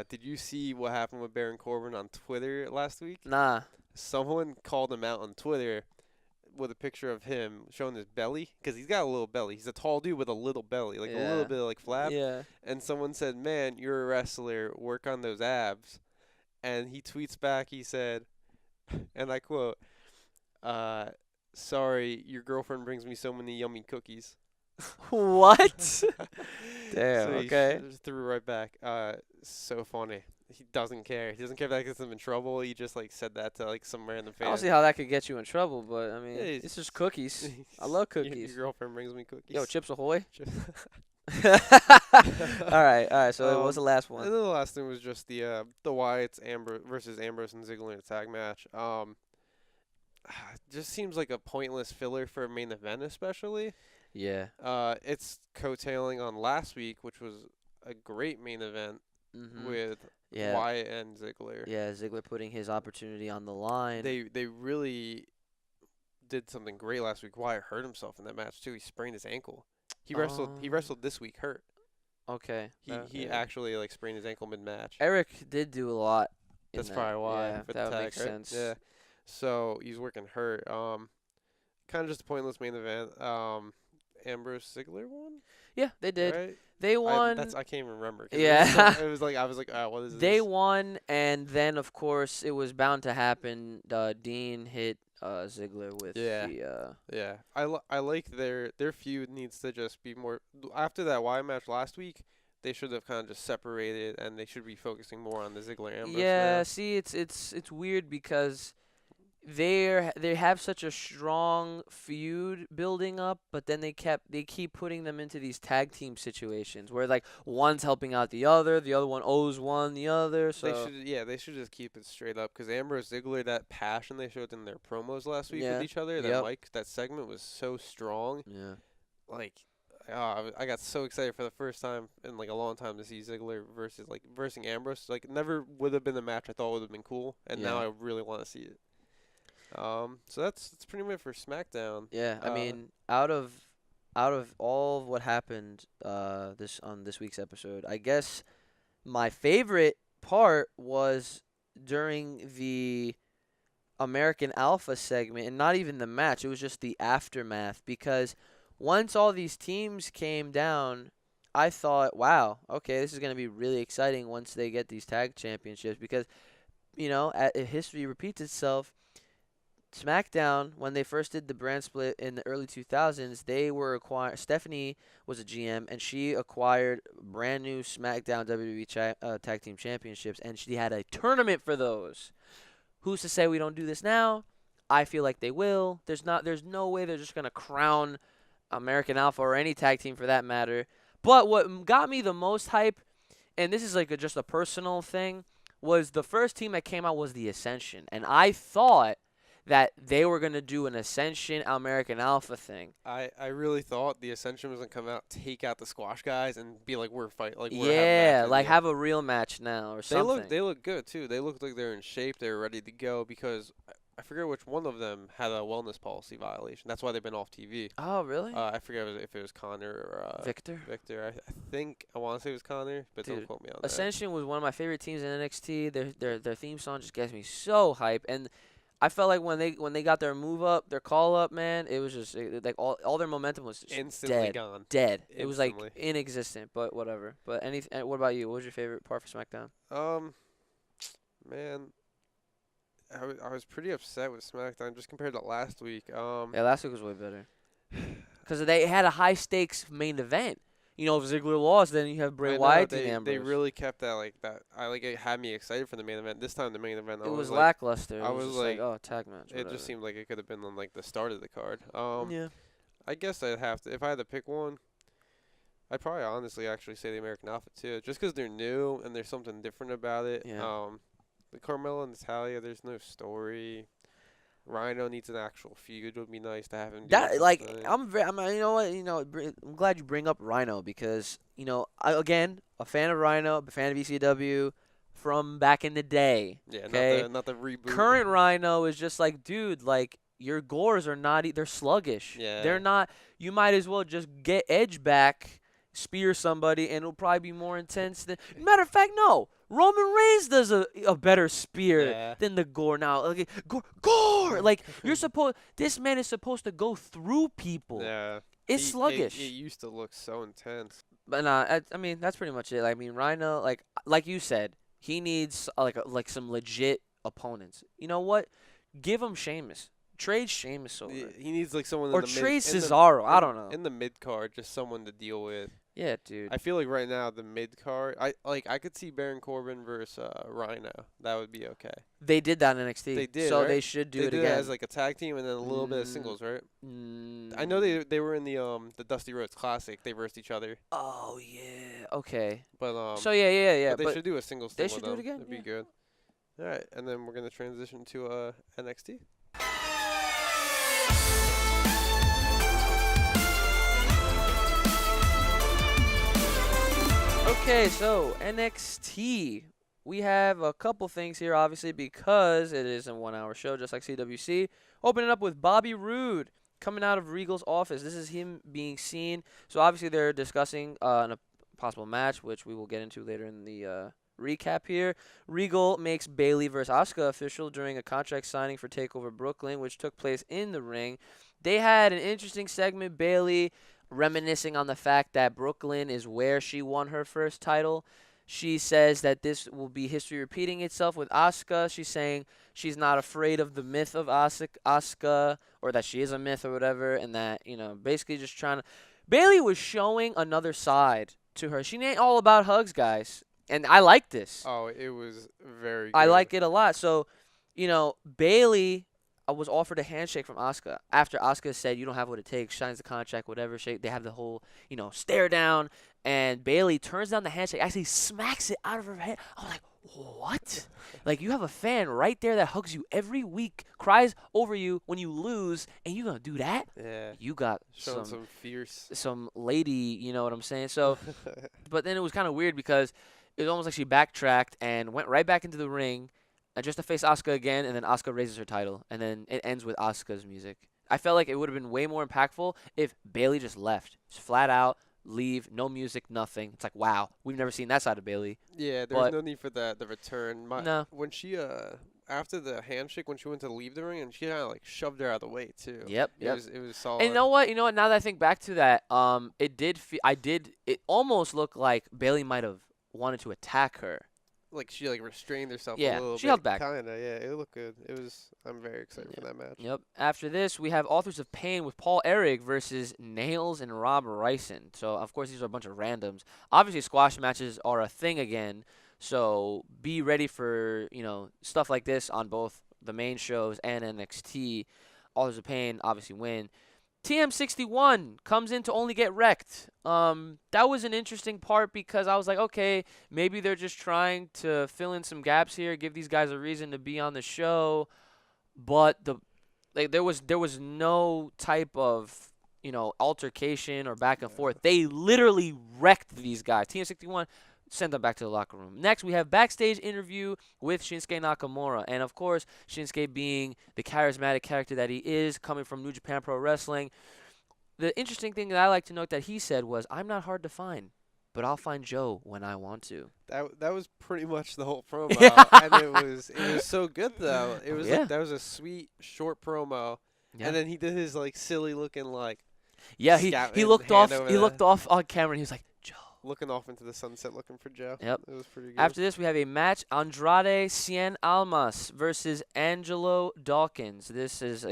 Did you see what happened with Baron Corbin on Twitter last week? Nah. Someone called him out on Twitter with a picture of him showing his belly because he's got a little belly. He's a tall dude with a little belly, like a little bit of like flab. Yeah. And someone said, "Man, you're a wrestler. Work on those abs." And he tweets back. He said, and I quote, "Sorry, your girlfriend brings me so many yummy cookies." What? Damn. So he Okay. just threw it right back. So funny. He doesn't care. He doesn't care if that gets him in trouble. He just like said that to like some random I fan. don't see how that could get you in trouble, but I mean, Yeah, it's just cookies. I love cookies. Your girlfriend brings me cookies. Yo, Chips Ahoy. Chips. All right. So what's the last And one? then the last thing was just the Wyatts versus Ambrose and Ziggler in a tag match. Just seems like a pointless filler for a main event, especially. Yeah. It's coattailing on last week, which was a great main event with Wyatt and Ziggler. Yeah, Ziggler putting his opportunity on the line. They really did something great last week. Wyatt hurt himself in that match too. He sprained his ankle. He wrestled this week hurt. Okay. He actually like sprained his ankle mid match. Eric did do a lot. That's probably why. Yeah, for that the tag, makes right? sense. Yeah. So he's working hurt. Kind of just a pointless main event. Ambrose Ziggler won. Yeah, they did. Right? They won. I can't even remember. Yeah. It was like I was like, what is this? They won, and then of course it was bound to happen. Dean hit Ziggler with the. Yeah. I like their feud needs to just be more after that Wyatt match last week. They should have kind of just separated, and they should be focusing more on the Ziggler Ambrose. Yeah, now. see, it's weird because they have such a strong feud building up, but then they keep putting them into these tag team situations where like one's helping out the other one owes one the other. So they should just keep it straight up because Ambrose Ziggler, that passion they showed in their promos last week Yeah. with each other, that segment was so strong. yeah. Like, I got so excited for the first time in like a long time to see Ziggler versus Ambrose. Like, never would have been a match I thought would have been cool, and now I really want to see it. So that's pretty much for SmackDown. Yeah, I mean, out of all of what happened this week's episode, I guess my favorite part was during the American Alpha segment, and not even the match. It was just the aftermath, because once all these teams came down, I thought, wow, okay, this is going to be really exciting once they get these tag championships, because, if history repeats itself, SmackDown, when they first did the brand split in the early 2000s, they were Stephanie was a GM, and she acquired brand new SmackDown WWE Tag Team Championships, and she had a tournament for those. Who's to say we don't do this now? I feel like they will. There's no way they're just gonna crown American Alpha or any tag team for that matter. But what got me the most hype, and this is like just a personal thing, was the first team that came out was the Ascension, and I thought that they were going to do an Ascension American Alpha thing. I really thought the Ascension was going to come out, take out the squash guys, and be like, we're fighting. Like, have a real match now or something. They look good, too. They looked like they're in shape. They're ready to go because I forget which one of them had a wellness policy violation. That's why they've been off TV. Oh, really? I forget if it was Connor or Victor. Victor. I want to say it was Connor, but Dude, don't quote me on that. Ascension was one of my favorite teams in NXT. Their theme song just gets me so hype, and I felt like when they got their move up, their call up, man, it was just like all their momentum was just instantly gone. Dead. Instantly. It was like inexistent. But whatever. But what about you? What was your favorite part for SmackDown? Man, I was pretty upset with SmackDown just compared to last week. Yeah, last week was way better. Because they had a high stakes main event. You know, if Ziggler lost, then you have Bray Wyatt and Ambrose. They really kept that like that. It had me excited for the main event. This time the main event, it was lackluster. I was like, oh, tag match. It just seemed like it could have been on like the start of the card. Yeah. I guess I'd have to, if I had to pick one, I'd probably honestly actually say the American Alpha too, just because they're new and there's something different about it. Yeah. The Carmella and Natalya, there's no story. Rhino needs an actual feud. It would be nice to have him. I'm glad you bring up Rhino because again a fan of Rhino, a fan of ECW from back in the day. Yeah, okay? not the reboot. Current Rhino is just like, dude, like your gores are not. They're sluggish. Yeah. They're not. You might as well just get Edge back, spear somebody, and it'll probably be more intense than. Matter of fact, no. Roman Reigns does a better spear than the Gore now. Like, Gore! Like, this man is supposed to go through people. Yeah. It's sluggish. It used to look so intense. But I mean, that's pretty much it. I mean, Rhino, like you said, he needs like some legit opponents. You know what? Give him Sheamus. Trade Sheamus over. He needs like someone or in the trade Cesaro. I don't know. In the mid card, just someone to deal with. Yeah, dude. I feel like right now the mid card, I could see Baron Corbin versus Rhino. That would be okay. They did that in NXT. They did, so right? they should do it again. They did it as like a tag team and then a little bit of singles, right? I know they were in the Dusty Rhodes Classic. They versed each other. Oh yeah. Okay. But So yeah. But they should do a singles thing. They should do it again. It'd be good. All right, and then we're gonna transition to NXT. Okay, so NXT. We have a couple things here, obviously, because it is a 1 hour show, just like CWC. Opening up with Bobby Roode coming out of Regal's office. This is him being seen. So, obviously, they're discussing a possible match, which we will get into later in the recap here. Regal makes Bayley versus Asuka official during a contract signing for TakeOver Brooklyn, which took place in the ring. They had an interesting segment, Bayley reminiscing on the fact that Brooklyn is where she won her first title. She says that this will be history repeating itself with Asuka. She's saying she's not afraid of the myth of Asuka, or that she is a myth or whatever, and that, basically just trying to... Bayley was showing another side to her. She ain't all about hugs, guys. And I like this. Oh, it was very good. I like it a lot. So, Bayley was offered a handshake from Asuka after Asuka said, you don't have what it takes, signs the contract, whatever. They have the whole, stare down. And Bayley turns down the handshake, actually smacks it out of her head. I'm like, what? Like, you have a fan right there that hugs you every week, cries over you when you lose, and you're going to do that? Yeah. You got some fierce. Some lady, you know what I'm saying? So, but then it was kind of weird because it was almost like she backtracked and went right back into the ring just to face Asuka again, and then Asuka raises her title, and then it ends with Asuka's music. I felt like it would have been way more impactful if Bayley just left. Just flat out, leave, no music, nothing. It's like, wow, we've never seen that side of Bayley. Yeah, there was no need for the return. No. When she, after the handshake, when she went to leave the ring, and she kind of like shoved her out of the way, too. Yep. It was solid. And you know what? Now that I think back to that, it almost looked like Bayley might have wanted to attack her. she restrained herself a Yeah, little bit. she held back. Kinda, yeah. It looked good. I'm very excited for that match. Yep. After this, we have Authors of Pain with Paul Ehrlich versus Nails and Rob Ryson. So, of course, these are a bunch of randoms. Obviously, squash matches are a thing again. So, be ready for, stuff like this on both the main shows and NXT. Authors of Pain obviously win. TM61 comes in to only get wrecked. That was an interesting part because I was like, okay, maybe they're just trying to fill in some gaps here, give these guys a reason to be on the show. But there was no type of altercation or back and forth. They literally wrecked these guys. TM61 sent them back to the locker room. Next, we have backstage interview with Shinsuke Nakamura. And, of course, Shinsuke being the charismatic character that he is, coming from New Japan Pro Wrestling. The interesting thing that I like to note that he said was, I'm not hard to find, but I'll find Joe when I want to. That was pretty much the whole promo. And it was so good, though. It was that was a sweet, short promo. Yeah. And then he did his, silly looking, Yeah, he looked off on camera, and he was like, looking off into the sunset, looking for Joe. Yep. It was pretty good. After this, we have a match: Andrade Cien Almas versus Angelo Dawkins. This is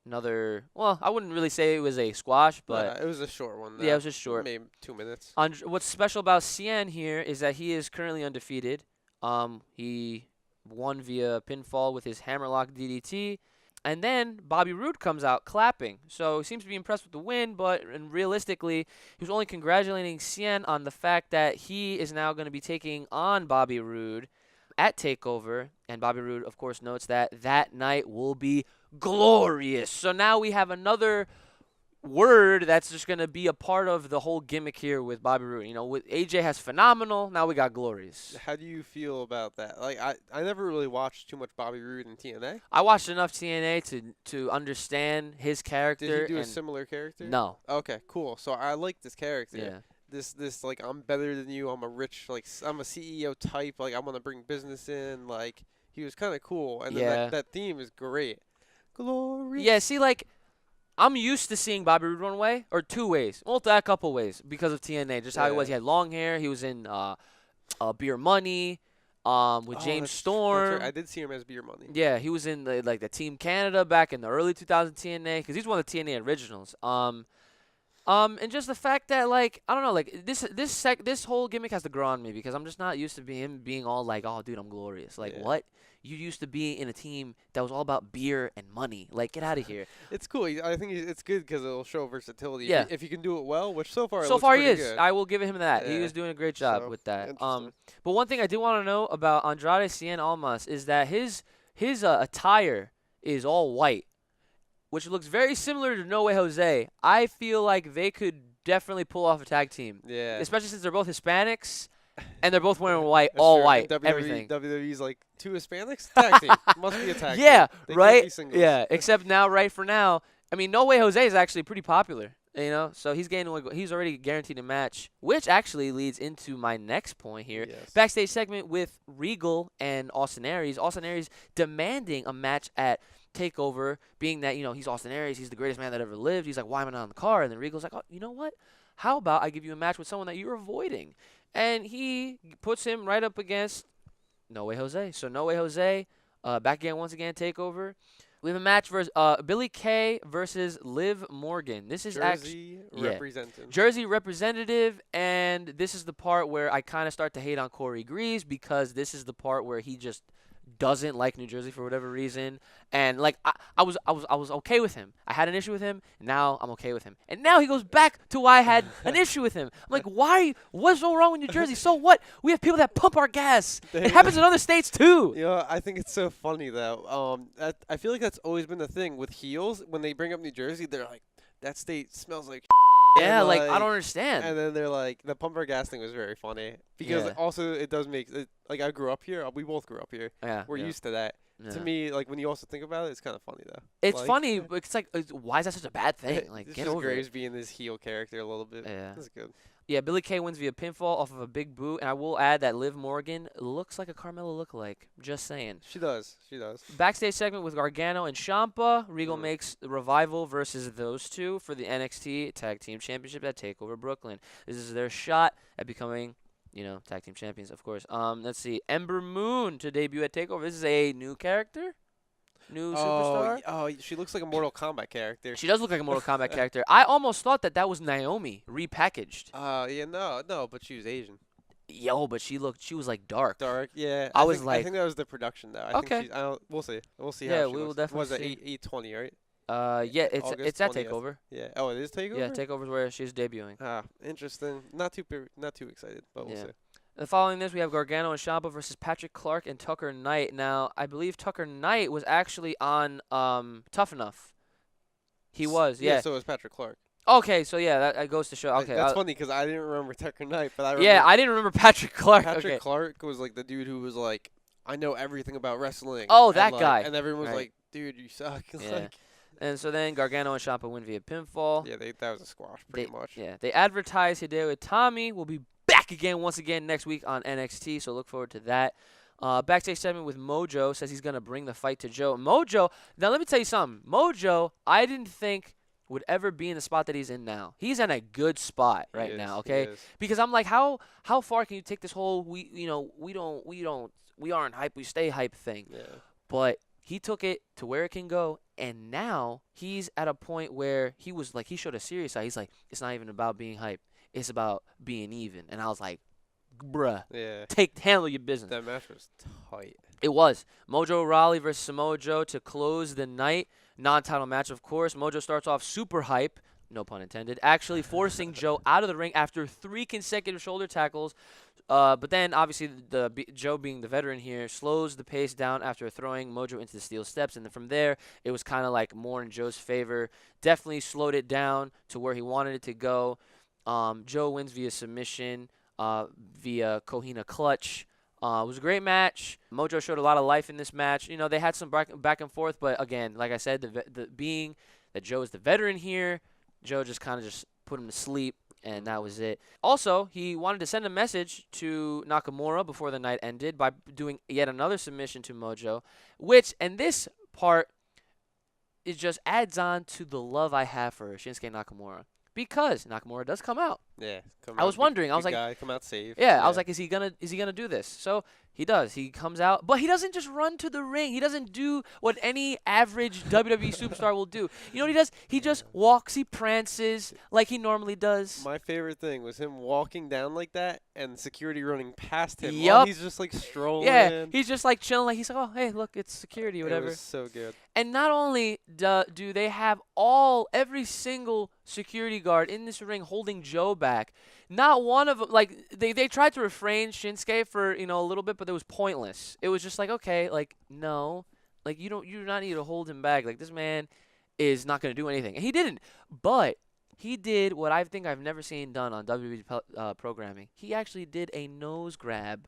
another. Well, I wouldn't really say it was a squash, but it was a short one. Yeah, it was just short. Maybe 2 minutes. What's special about Cien here is that he is currently undefeated. He won via pinfall with his hammerlock DDT. And then Bobby Roode comes out clapping. So he seems to be impressed with the win, but realistically, he was only congratulating Cien on the fact that he is now going to be taking on Bobby Roode at TakeOver. And Bobby Roode, of course, notes that night will be glorious. So now we have another word that's just going to be a part of the whole gimmick here with Bobby Roode. With AJ has phenomenal, now we got glorious. How do you feel about that? I never really watched too much Bobby Roode in TNA. I watched enough TNA to understand his character. Did he do a similar character? No. Okay, cool. So I like this character. Yeah. This I'm better than you. I'm a rich, I'm a CEO type. I want to bring business in. He was kind of cool. And then that theme is great. Glorious. Yeah, see, I'm used to seeing Bobby Roode one way or two ways. Well, a couple ways because of TNA. Just how he was. He had long hair. He was in Beer Money with James Storm. That's right. I did see him as Beer Money. Yeah, he was in the Team Canada back in the early 2000 TNA because he's one of the TNA originals. And just the fact that I don't know, this whole gimmick has to grow on me because I'm just not used to him being all oh dude, I'm glorious. What? You used to be in a team that was all about beer and money. Get out of here. It's cool. I think it's good because it'll show versatility. Yeah. If you can do it well, which so far he is. Good. I will give him that. Yeah. He was doing a great job with that. But one thing I do want to know about Andrade Cien Almas is that his attire is all white, which looks very similar to No Way Jose. I feel like they could definitely pull off a tag team. Yeah. Especially since they're both Hispanics. And they're both wearing white, all white, everything. WWE's two Hispanics? Tag team. Must be a tag team. Yeah, they right? Yeah, except now, for now, No Way Jose is actually pretty popular, so he's already guaranteed a match, which actually leads into my next point here. Yes. Backstage segment with Regal and Austin Aries. Austin Aries demanding a match at TakeOver, being that, he's Austin Aries, he's the greatest man that ever lived. He's like, why am I not on the card? And then Regal's like, oh, you know what? How about I give you a match with someone that you're avoiding? And he puts him right up against No Way Jose. So No Way Jose, back again once again, TakeOver. We have a match versus Billy Kay versus Liv Morgan. This is Jersey representative, and this is the part where I kind of start to hate on Corey Greaves because this is the part where he just doesn't like New Jersey for whatever reason, and I was okay with him. I had an issue with him. Now I'm okay with him, and now he goes back to why I had an issue with him. I'm like, why? What's so wrong with New Jersey? So what? We have people that pump our gas. It happens in other states too. I think it's so funny though. I feel like that's always been the thing with heels. When they bring up New Jersey, they're like, that state smells like. Yeah, I don't understand. And then they're like, the pump our gas thing was very funny because also it does make it, I grew up here. We both grew up here. Yeah, we're used to that. Yeah. To me, when you also think about it, it's kind of funny though. It's funny, but it's why is that such a bad thing? Get over Graves it. being this heel character a little bit. Yeah, that's good. Yeah, Billy Kay wins via pinfall off of a big boot, and I will add that Liv Morgan looks like a Carmella lookalike. Just saying. She does. Backstage segment with Gargano and Ciampa. Regal makes the Revival versus those two for the NXT Tag Team Championship at TakeOver Brooklyn. This is their shot at becoming tag team champions, of course. Let's see. Ember Moon to debut at TakeOver. This is a new character, new superstar. Oh, she looks like a Mortal Kombat character. She does look like a Mortal Kombat character. I almost thought that was Naomi repackaged. Yeah, no, but she was Asian. Yo, but she was like dark. Dark, yeah. I think that was the production though. Okay. We'll see. We'll see. Yeah, how she we will looks. definitely Was it see. 8/20, right? Yeah, it's at 20th. TakeOver. Yeah. Oh, it is TakeOver. Yeah, TakeOver's where she's debuting. Interesting. Not too excited, but we'll see. Following this, we have Gargano and Ciampa versus Patrick Clark and Tucker Knight. Now, I believe Tucker Knight was actually on Tough Enough. He was, yeah. Yeah, so was Patrick Clark. Okay, so yeah, that goes to show. Okay, that's funny because I didn't remember Tucker Knight, but I remember. Yeah, I didn't remember Patrick Clark. Patrick Clark was like the dude who was like, I know everything about wrestling. Oh, that guy. And everyone was right. like, dude, you suck. Yeah. And so then Gargano and Ciampa win via pinfall. Yeah, that was a squash, pretty much. Yeah, they advertise Hideo Itami will be back once again next week on NXT, so look forward to that. Backstage segment with Mojo says he's going to bring the fight to Joe. Mojo, now let me tell you something. Mojo, I didn't think would ever be in the spot that he's in now. He's in a good spot right now, okay? Because I'm like, how far can you take this whole we aren't hype, we stay hype thing? Yeah. But he took it to where it can go, and now he's at a point where he showed a serious side. He's like, it's not even about being hype. It's about being even. And I was like, bruh, handle your business. That match was tight. It was. Mojo Rawley versus Samoa Joe to close the night. Non-title match, of course. Mojo starts off super hype, no pun intended, actually forcing Joe out of the ring after 3 consecutive shoulder tackles. But then, obviously, Joe being the veteran here, slows the pace down after throwing Mojo into the steel steps. And then from there, it was kind of like more in Joe's favor. Definitely slowed it down to where he wanted it to go. Joe wins via submission, via Kohina clutch. It was a great match. Mojo showed a lot of life in this match. They had some back and forth, but again, like I said, the being that Joe is the veteran here, Joe just kind of just put him to sleep, and that was it. Also, he wanted to send a message to Nakamura before the night ended by doing yet another submission to Mojo, and this part, it just adds on to the love I have for Shinsuke Nakamura. Because Nakamura does come out. Yeah, I was wondering. I was like, guy, come out safe. Yeah, I was like, is he gonna do this? So he does. He comes out, but he doesn't just run to the ring. He doesn't do what any average WWE superstar will do. You know what he does? He just walks. He prances like he normally does. My favorite thing was him walking down like that and security running past him. Yup. While he's just like strolling. Yeah, he's just like chilling. Like he's like, oh, hey, look, it's security, or whatever. It was so good. And not only do they have every single security guard in this ring holding Joe back, not one of them, like, they tried to refrain Shinsuke for, a little bit, but it was pointless. It was just like, okay, like, no, like, you do not need to hold him back. Like, this man is not going to do anything. And he didn't. But he did what I think I've never seen done on WWE programming. He actually did a nose grab.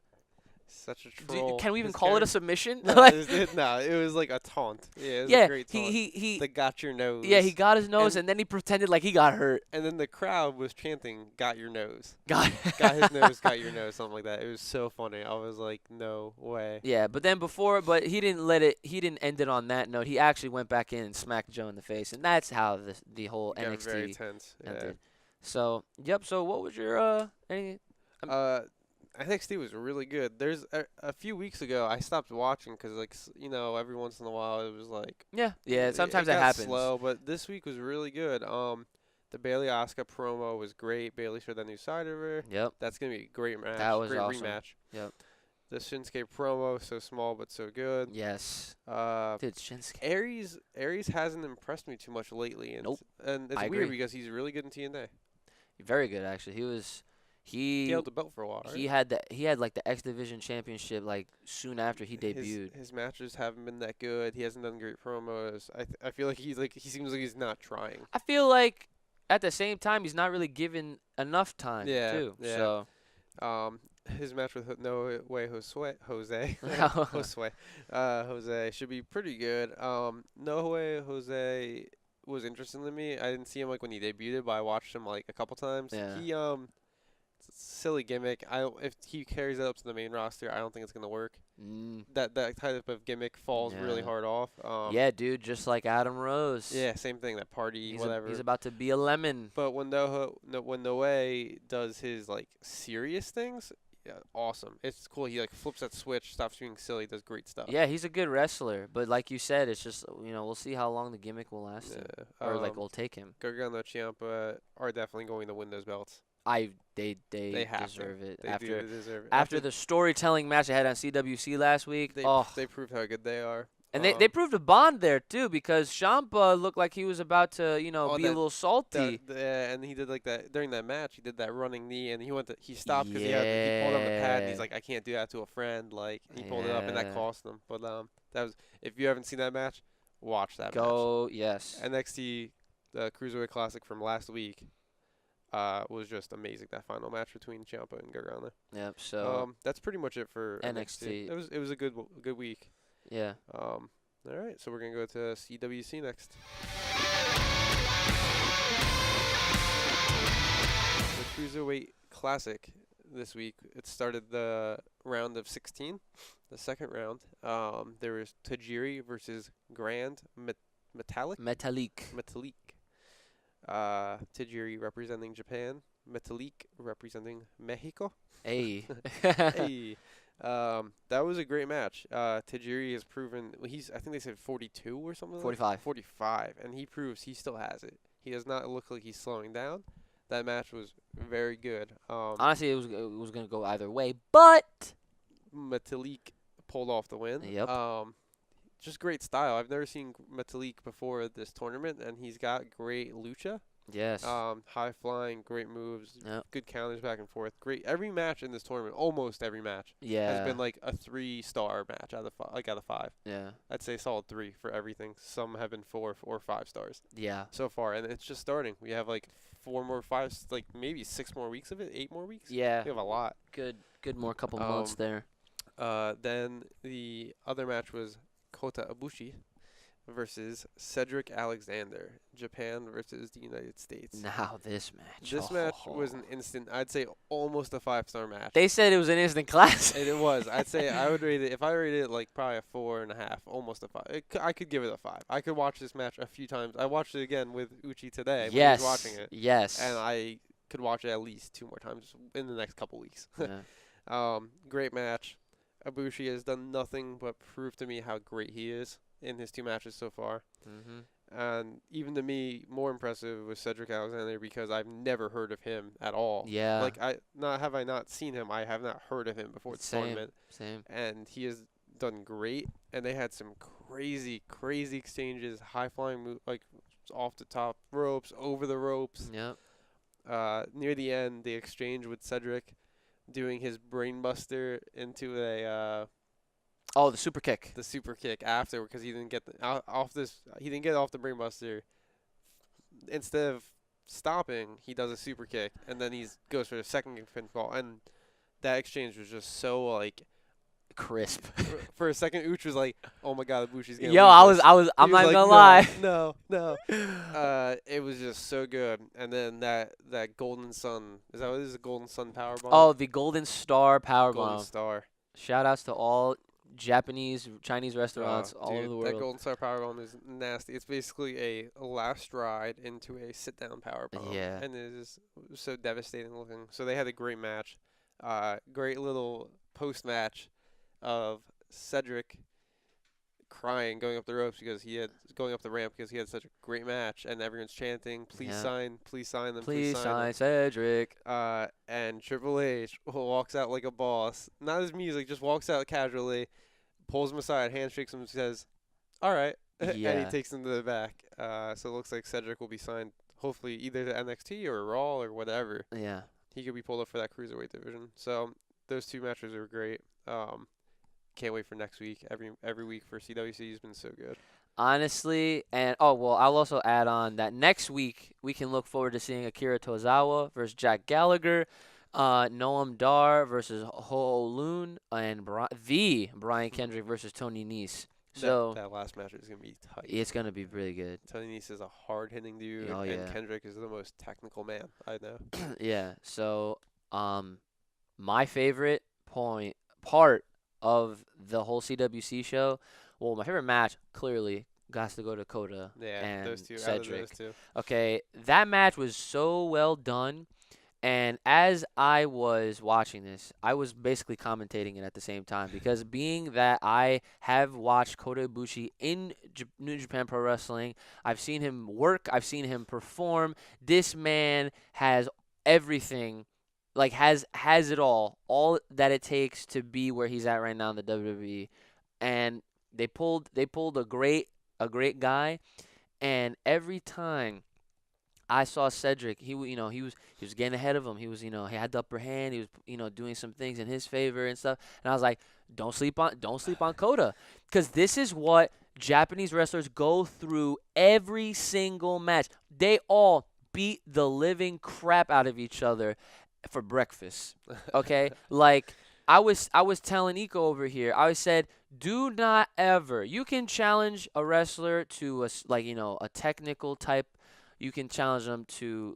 Such a troll. Can we even call it a submission? No, it was like a taunt. Yeah, it was a great taunt. He got your nose. Yeah, he got his nose, and then he pretended like he got hurt. And then the crowd was chanting, got your nose. Got his nose, got your nose, something like that. It was so funny. I was like, no way. Yeah, but he didn't end it on that note. He actually went back in and smacked Joe in the face, and that's how the whole NXT very tense. ended. Yeah. So, yep, so what was your NXT was really good. There's a few weeks ago I stopped watching because every once in a while it was like sometimes it got happens. Slow, but this week was really good. The Bailey Asuka promo was great. Bailey showed that new side of her. Yep, that's gonna be a great match. That was great awesome. Rematch. Yep. The Shinsuke promo, so small but so good. Yes. Dude, Shinsuke. Aries hasn't impressed me too much lately, and nope. And it's weird because he's really good in TNA. Very good, actually. He held the belt for a while. Right? He had like the X Division Championship like soon after he debuted. His matches haven't been that good. He hasn't done great promos. I feel like he seems like he's not trying. I feel like at the same time he's not really given enough time too. Yeah. So his match with Jose Jose should be pretty good. No Way Jose was interesting to me. I didn't see him like when he debuted, but I watched him like a couple times. Yeah. He silly gimmick. If he carries that up to the main roster, I don't think it's gonna work. That type of gimmick falls really hard off. Yeah, dude, just like Adam Rose. Yeah, same thing. That party, whatever. He's about to be a lemon. But when No Way does his like serious things, awesome. It's cool. He like flips that switch, stops being silly, does great stuff. Yeah, he's a good wrestler, but like you said, it's just we'll see how long the gimmick will last him, or like will take him. Gargano, Ciampa are definitely going to win those belts. They deserve it. They do deserve it. After the storytelling match they had on CWC last week. They proved how good they are. And they proved a bond there too, because Ciampa looked like he was about to be a little salty. And he did like that during that match. He did that running knee, and he stopped because he pulled up the pad. And he's like, I can't do that to a friend. Like he pulled it up, and that cost him. But that was, if you haven't seen that match, watch that match. Yes. NXT, the Cruiserweight Classic from last week, was just amazing. That final match between Ciampa and Gargano. Yep. So that's pretty much it for NXT. It was a good week. Yeah. All right, so we're gonna go to CWC next. The Cruiserweight Classic this week. It started the round of 16, the second round. There was Tajiri versus Grand Metalik. Tajiri representing Japan. Metalik representing Mexico. Hey. Hey. That was a great match. Tajiri has proven I think they said 42 or something. 45. 45, and he proves he still has it. He does not look like he's slowing down. That match was very good. Honestly, it was gonna go either way, but Metalik pulled off the win. Yep. Just great style. I've never seen Metalik before this tournament, and he's got great lucha. Yes. High flying, great moves, Yep. good counters back and forth. Great. Every match in this tournament, almost every match, has been like a 3-star match out of 5. Yeah. I'd say solid 3 for everything. Some have been 4 or 5 stars. Yeah. So far, and it's just starting. We have like 4 more 5s, like maybe 6 more weeks of it, 8 more weeks. Yeah. We have a lot. Good more couple months there. Then the other match was Kota Ibushi versus Cedric Alexander, Japan versus the United States. Now this match. This match was an instant, I'd say almost a 5-star match. They said it was an instant classic. It was. I'd say I would rate it, if I rated it like probably a 4.5, almost a 5. I could give it a 5. I could watch this match a few times. I watched it again with Uchi today when he was watching it. Yes. And I could watch it at least 2 more times in the next couple weeks. Yeah. Great match. Ibushi has done nothing but prove to me how great he is in his 2 matches so far. Mm-hmm. And even to me, more impressive was Cedric Alexander, because I've never heard of him at all. Yeah. Like, I not seen him. I have not heard of him before the tournament. Same. And he has done great. And they had some crazy exchanges, high flying move, like off the top ropes, over the ropes. Yep. Near the end, the exchange with Cedric doing his brainbuster into a the super kick. The super kick after, because he didn't get off the brainbuster. Instead of stopping, he does a super kick, and then he goes for the second pinfall. And that exchange was just so like crisp. For a second, Uch was like, "Oh my God, Ibushi's gonna." Yo, lose this." I'm not like, gonna lie. No. It was just so good. And then that Golden Sun, is that what it is? A Golden Sun powerbomb? Oh, the Golden Star powerbomb. Golden Star. Shout outs to all Japanese, Chinese restaurants all over the world. That Golden Star powerbomb is nasty. It's basically a last ride into a sit-down powerbomb. Yeah. And it is so devastating looking. So they had a great match. Great little post-match of Cedric crying, going up the ropes going up the ramp because he had such a great match, and everyone's chanting, please sign them, please sign Cedric. And Triple H walks out like a boss, not his music, just walks out casually, pulls him aside, handshakes him, and says, all right, and he takes him to the back. So it looks like Cedric will be signed, hopefully either to NXT or Raw or whatever. Yeah. He could be pulled up for that Cruiserweight division. So those 2 matches are great. Can't wait for next week. Every week for CWC has been so good. Honestly, and I'll also add on that next week we can look forward to seeing Akira Tozawa versus Jack Gallagher, Noam Dar versus Ho Loon, and Brian Kendrick versus Tony Nese. So that last match is gonna be tight. It's gonna be really good. Tony Nese is a hard-hitting dude, and Kendrick is the most technical man I know. Yeah. So, my favorite part of the whole CWC show, well, my favorite match clearly has to go to Kota and those two, Cedric. those two. Okay, that match was so well done, And as I was watching this, I was basically commentating it at the same time because being that I have watched Kota Ibushi in New Japan Pro Wrestling, I've seen him work, I've seen him perform. This man has everything, like has it all that it takes to be where he's at right now in the WWE. And they pulled a great guy, and every time I saw Cedric. He was getting ahead of him. He had the upper hand. He was doing some things in his favor and stuff. And I was like, don't sleep on Kota, because this is what Japanese wrestlers go through every single match. They all beat the living crap out of each other for breakfast. Okay, like I was telling Iko over here. I said, do not ever. You can challenge a wrestler to a technical type. You can challenge them to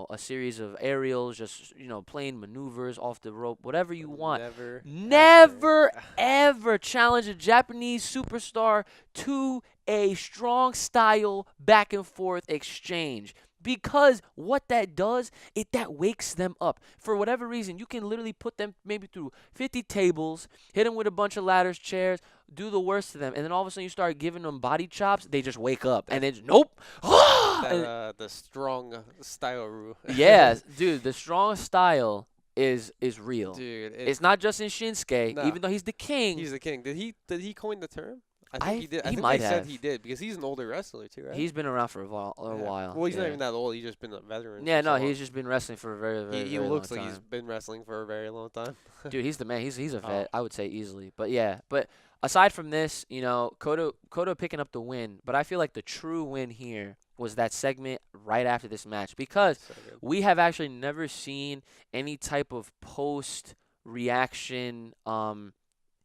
a series of aerials, just plain maneuvers off the rope, whatever you want. Never ever challenge a Japanese superstar to a strong style back and forth exchange. Because what that does, that wakes them up. For whatever reason, you can literally put them maybe through 50 tables, hit them with a bunch of ladders, chairs, do the worst to them, and then all of a sudden you start giving them body chops, they just wake up, and then nope. The strong style rule. Yeah, dude, the strong style is real. Dude, it's not just in Shinsuke, nah, even though he's the king. He's the king. Did he coin the term? I think he did. He I think might they have. said he did because he's an older wrestler too, right? He's been around for a while. Well, he's not even that old. He's just been a veteran. Yeah, no, he's just been wrestling for a very, very, he very looks long like time. he's been wrestling for a very long time. Dude, he's the man. He's a vet. I would say easily. But yeah, aside from this, Kota picking up the win. But I feel like the true win here was that segment right after this match, because we have actually never seen any type of post reaction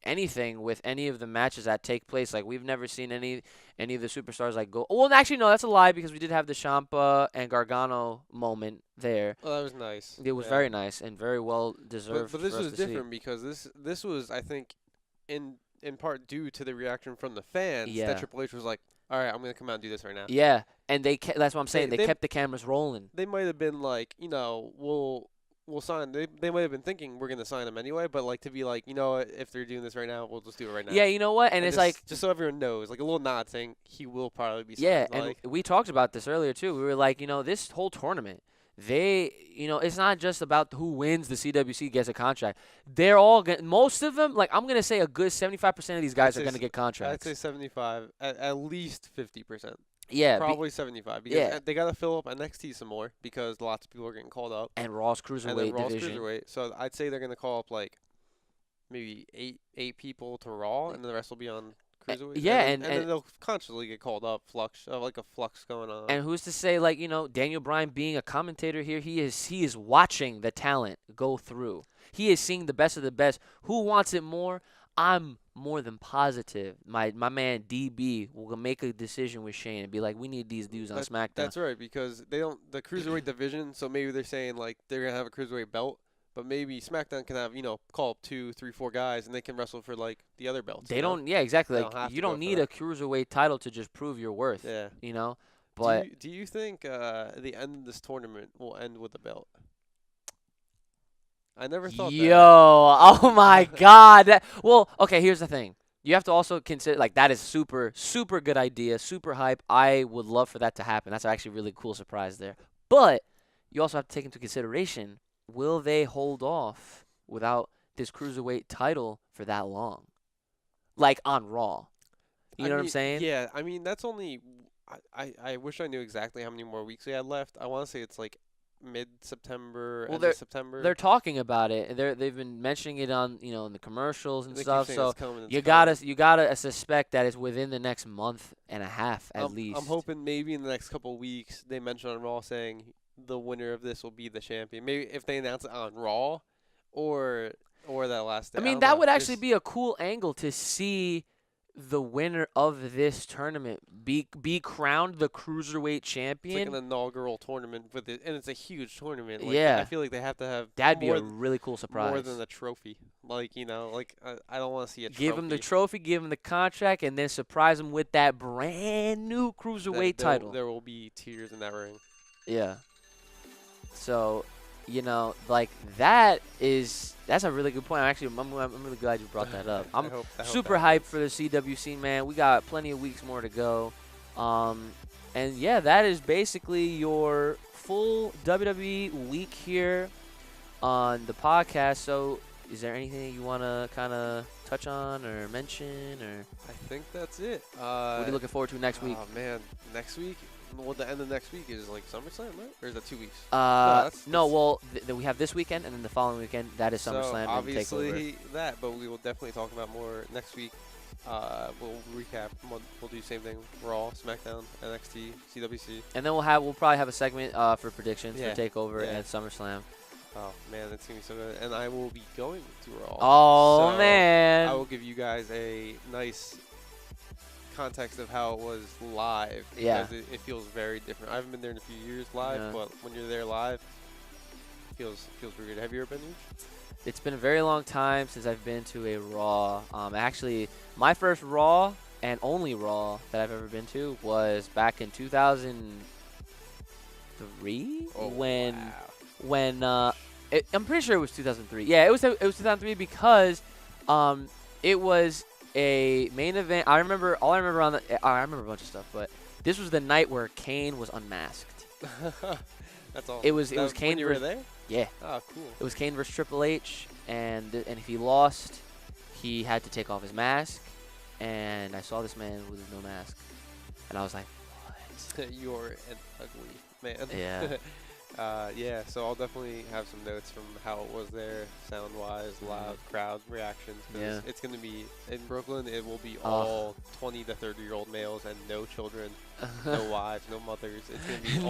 anything with any of the matches that take place. Like, we've never seen any of the superstars go. Well, actually, no, that's a lie, because we did have the Ciampa and Gargano moment there. Oh, that was nice. It was very nice and very well deserved. But this was different because this was, I think, in part due to the reaction from the fans. Yeah. That Triple H was like, all right, I'm gonna come out and do this right now. Yeah, and that's what I'm saying. They kept the cameras rolling. They might have been like, we'll sign. They might have been thinking we're gonna sign him anyway, but to be like, if they're doing this right now, we'll just do it right now. Yeah, you know what? And it's just so everyone knows, like a little nod saying he will probably be signed. Yeah, and we talked about this earlier too. We were like, this whole tournament, it's not just about who wins the CWC gets a contract. They're all most of them, I'm gonna say a good 75% of these guys are gonna get contracts. I'd say 75, at least 50%. Yeah, probably 75 because they got to fill up NXT some more because lots of people are getting called up. And Raw's Cruiserweight division. Cruiserweight. So I'd say they're going to call up maybe eight people to Raw, and then the rest will be on Cruiserweight. Yeah, and then they'll constantly get called up, like a flux going on. And who's to say, Daniel Bryan being a commentator here, he is watching the talent go through. He is seeing the best of the best. Who wants it more? I'm more than positive my man DB will make a decision with Shane and be like, we need these dudes on SmackDown. That's right, because they don't the Cruiserweight division, so maybe they're saying they're going to have a Cruiserweight belt, but maybe SmackDown can have, call up 2, 3, 4 guys and they can wrestle for the other belts. They don't exactly. You don't need a Cruiserweight title to just prove your worth. Yeah. But do you think the end of this tournament will end with a belt? I never thought that. Oh my God. Well, okay, here's the thing. You have to also consider, that is super, super good idea, super hype. I would love for that to happen. That's actually a really cool surprise there. But you also have to take into consideration, will they hold off without this Cruiserweight title for that long? On Raw. You know what I'm saying? Yeah, that's only – I wish I knew exactly how many more weeks we had left. I want to say it's mid-September, end of September. They're talking about it. They've been mentioning it on in the commercials and stuff. So you gotta suspect that it's within the next month and a half at least. I'm hoping maybe in the next couple of weeks they mention on Raw saying the winner of this will be the champion. Maybe if they announce it on Raw, or that last day. That would actually be a cool angle to see the winner of this tournament be crowned the Cruiserweight champion. It's an inaugural tournament with it, and it's a huge tournament. I feel like they have to have. That'd be a really cool surprise. More than a trophy, I don't want to see a trophy. Give him the trophy, give him the contract, and then surprise him with that brand new Cruiserweight title. There will be tears in that ring. Yeah. So, like that's a really good point. I'm really glad you brought that up. I'm super hyped for the CWC, man. We got plenty of weeks more to go. And yeah, that is basically your full WWE week here on the podcast. So, is there anything you want to kind of touch on or mention, or? I think that's it. What are you looking forward to next week? Oh man, next week. Well, the end of next week is like SummerSlam, right? Or is that 2 weeks? We have this weekend, and then the following weekend that is SummerSlam. So obviously that, but we will definitely talk about more next week. We'll recap. We'll do the same thing: Raw, SmackDown, NXT, CWC, and then we'll probably have a segment for predictions for Takeover and SummerSlam. Oh man, that's gonna be so good! And I will be going to Raw. Oh so man! I will give you guys a nice context of how it was live. Yeah. Because it feels very different. I haven't been there in a few years live, but when you're there live, it feels pretty good. Have you ever been there? It's been a very long time since I've been to a Raw. Actually, my first Raw and only Raw that I've ever been to was back in 2003 I'm pretty sure it was 2003. Yeah, it was 2003 because it was a main event. I remember a bunch of stuff, but this was the night where Kane was unmasked. That's all. It was Kane. When you were there? Yeah. Oh, cool. It was Kane versus Triple H, and if he lost, he had to take off his mask. And I saw this man with no mask, and I was like, "What? You're an ugly man." Yeah. Yeah, so I'll definitely have some notes from how it was there, sound-wise, loud, crowd reactions. Yeah. It's going to be, in Brooklyn, it will be all 20 to 30-year-old males and no children, no wives, no mothers. It's going to be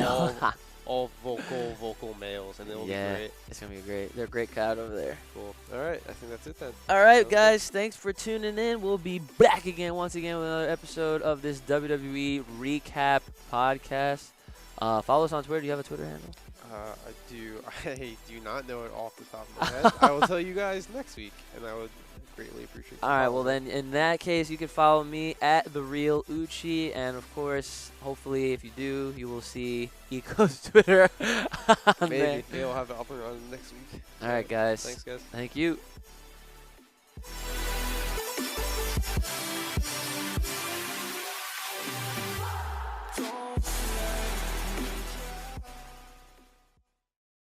all vocal males, and it'll be great. It's going to be great. They're a great crowd over there. Cool. All right, I think that's it then. All right, guys, thanks for tuning in. We'll be back once again with another episode of this WWE Recap podcast. Follow us on Twitter. Do you have a Twitter handle? I do. I do not know it off the top of my head. I will tell you guys next week, and I would greatly appreciate it. All right, well then, in that case, you can follow me at @TheRealUchi, and of course, hopefully, if you do, you will see Eco's Twitter. Maybe I'll have it up and running next week. All right, guys. Thanks, guys. Thank you.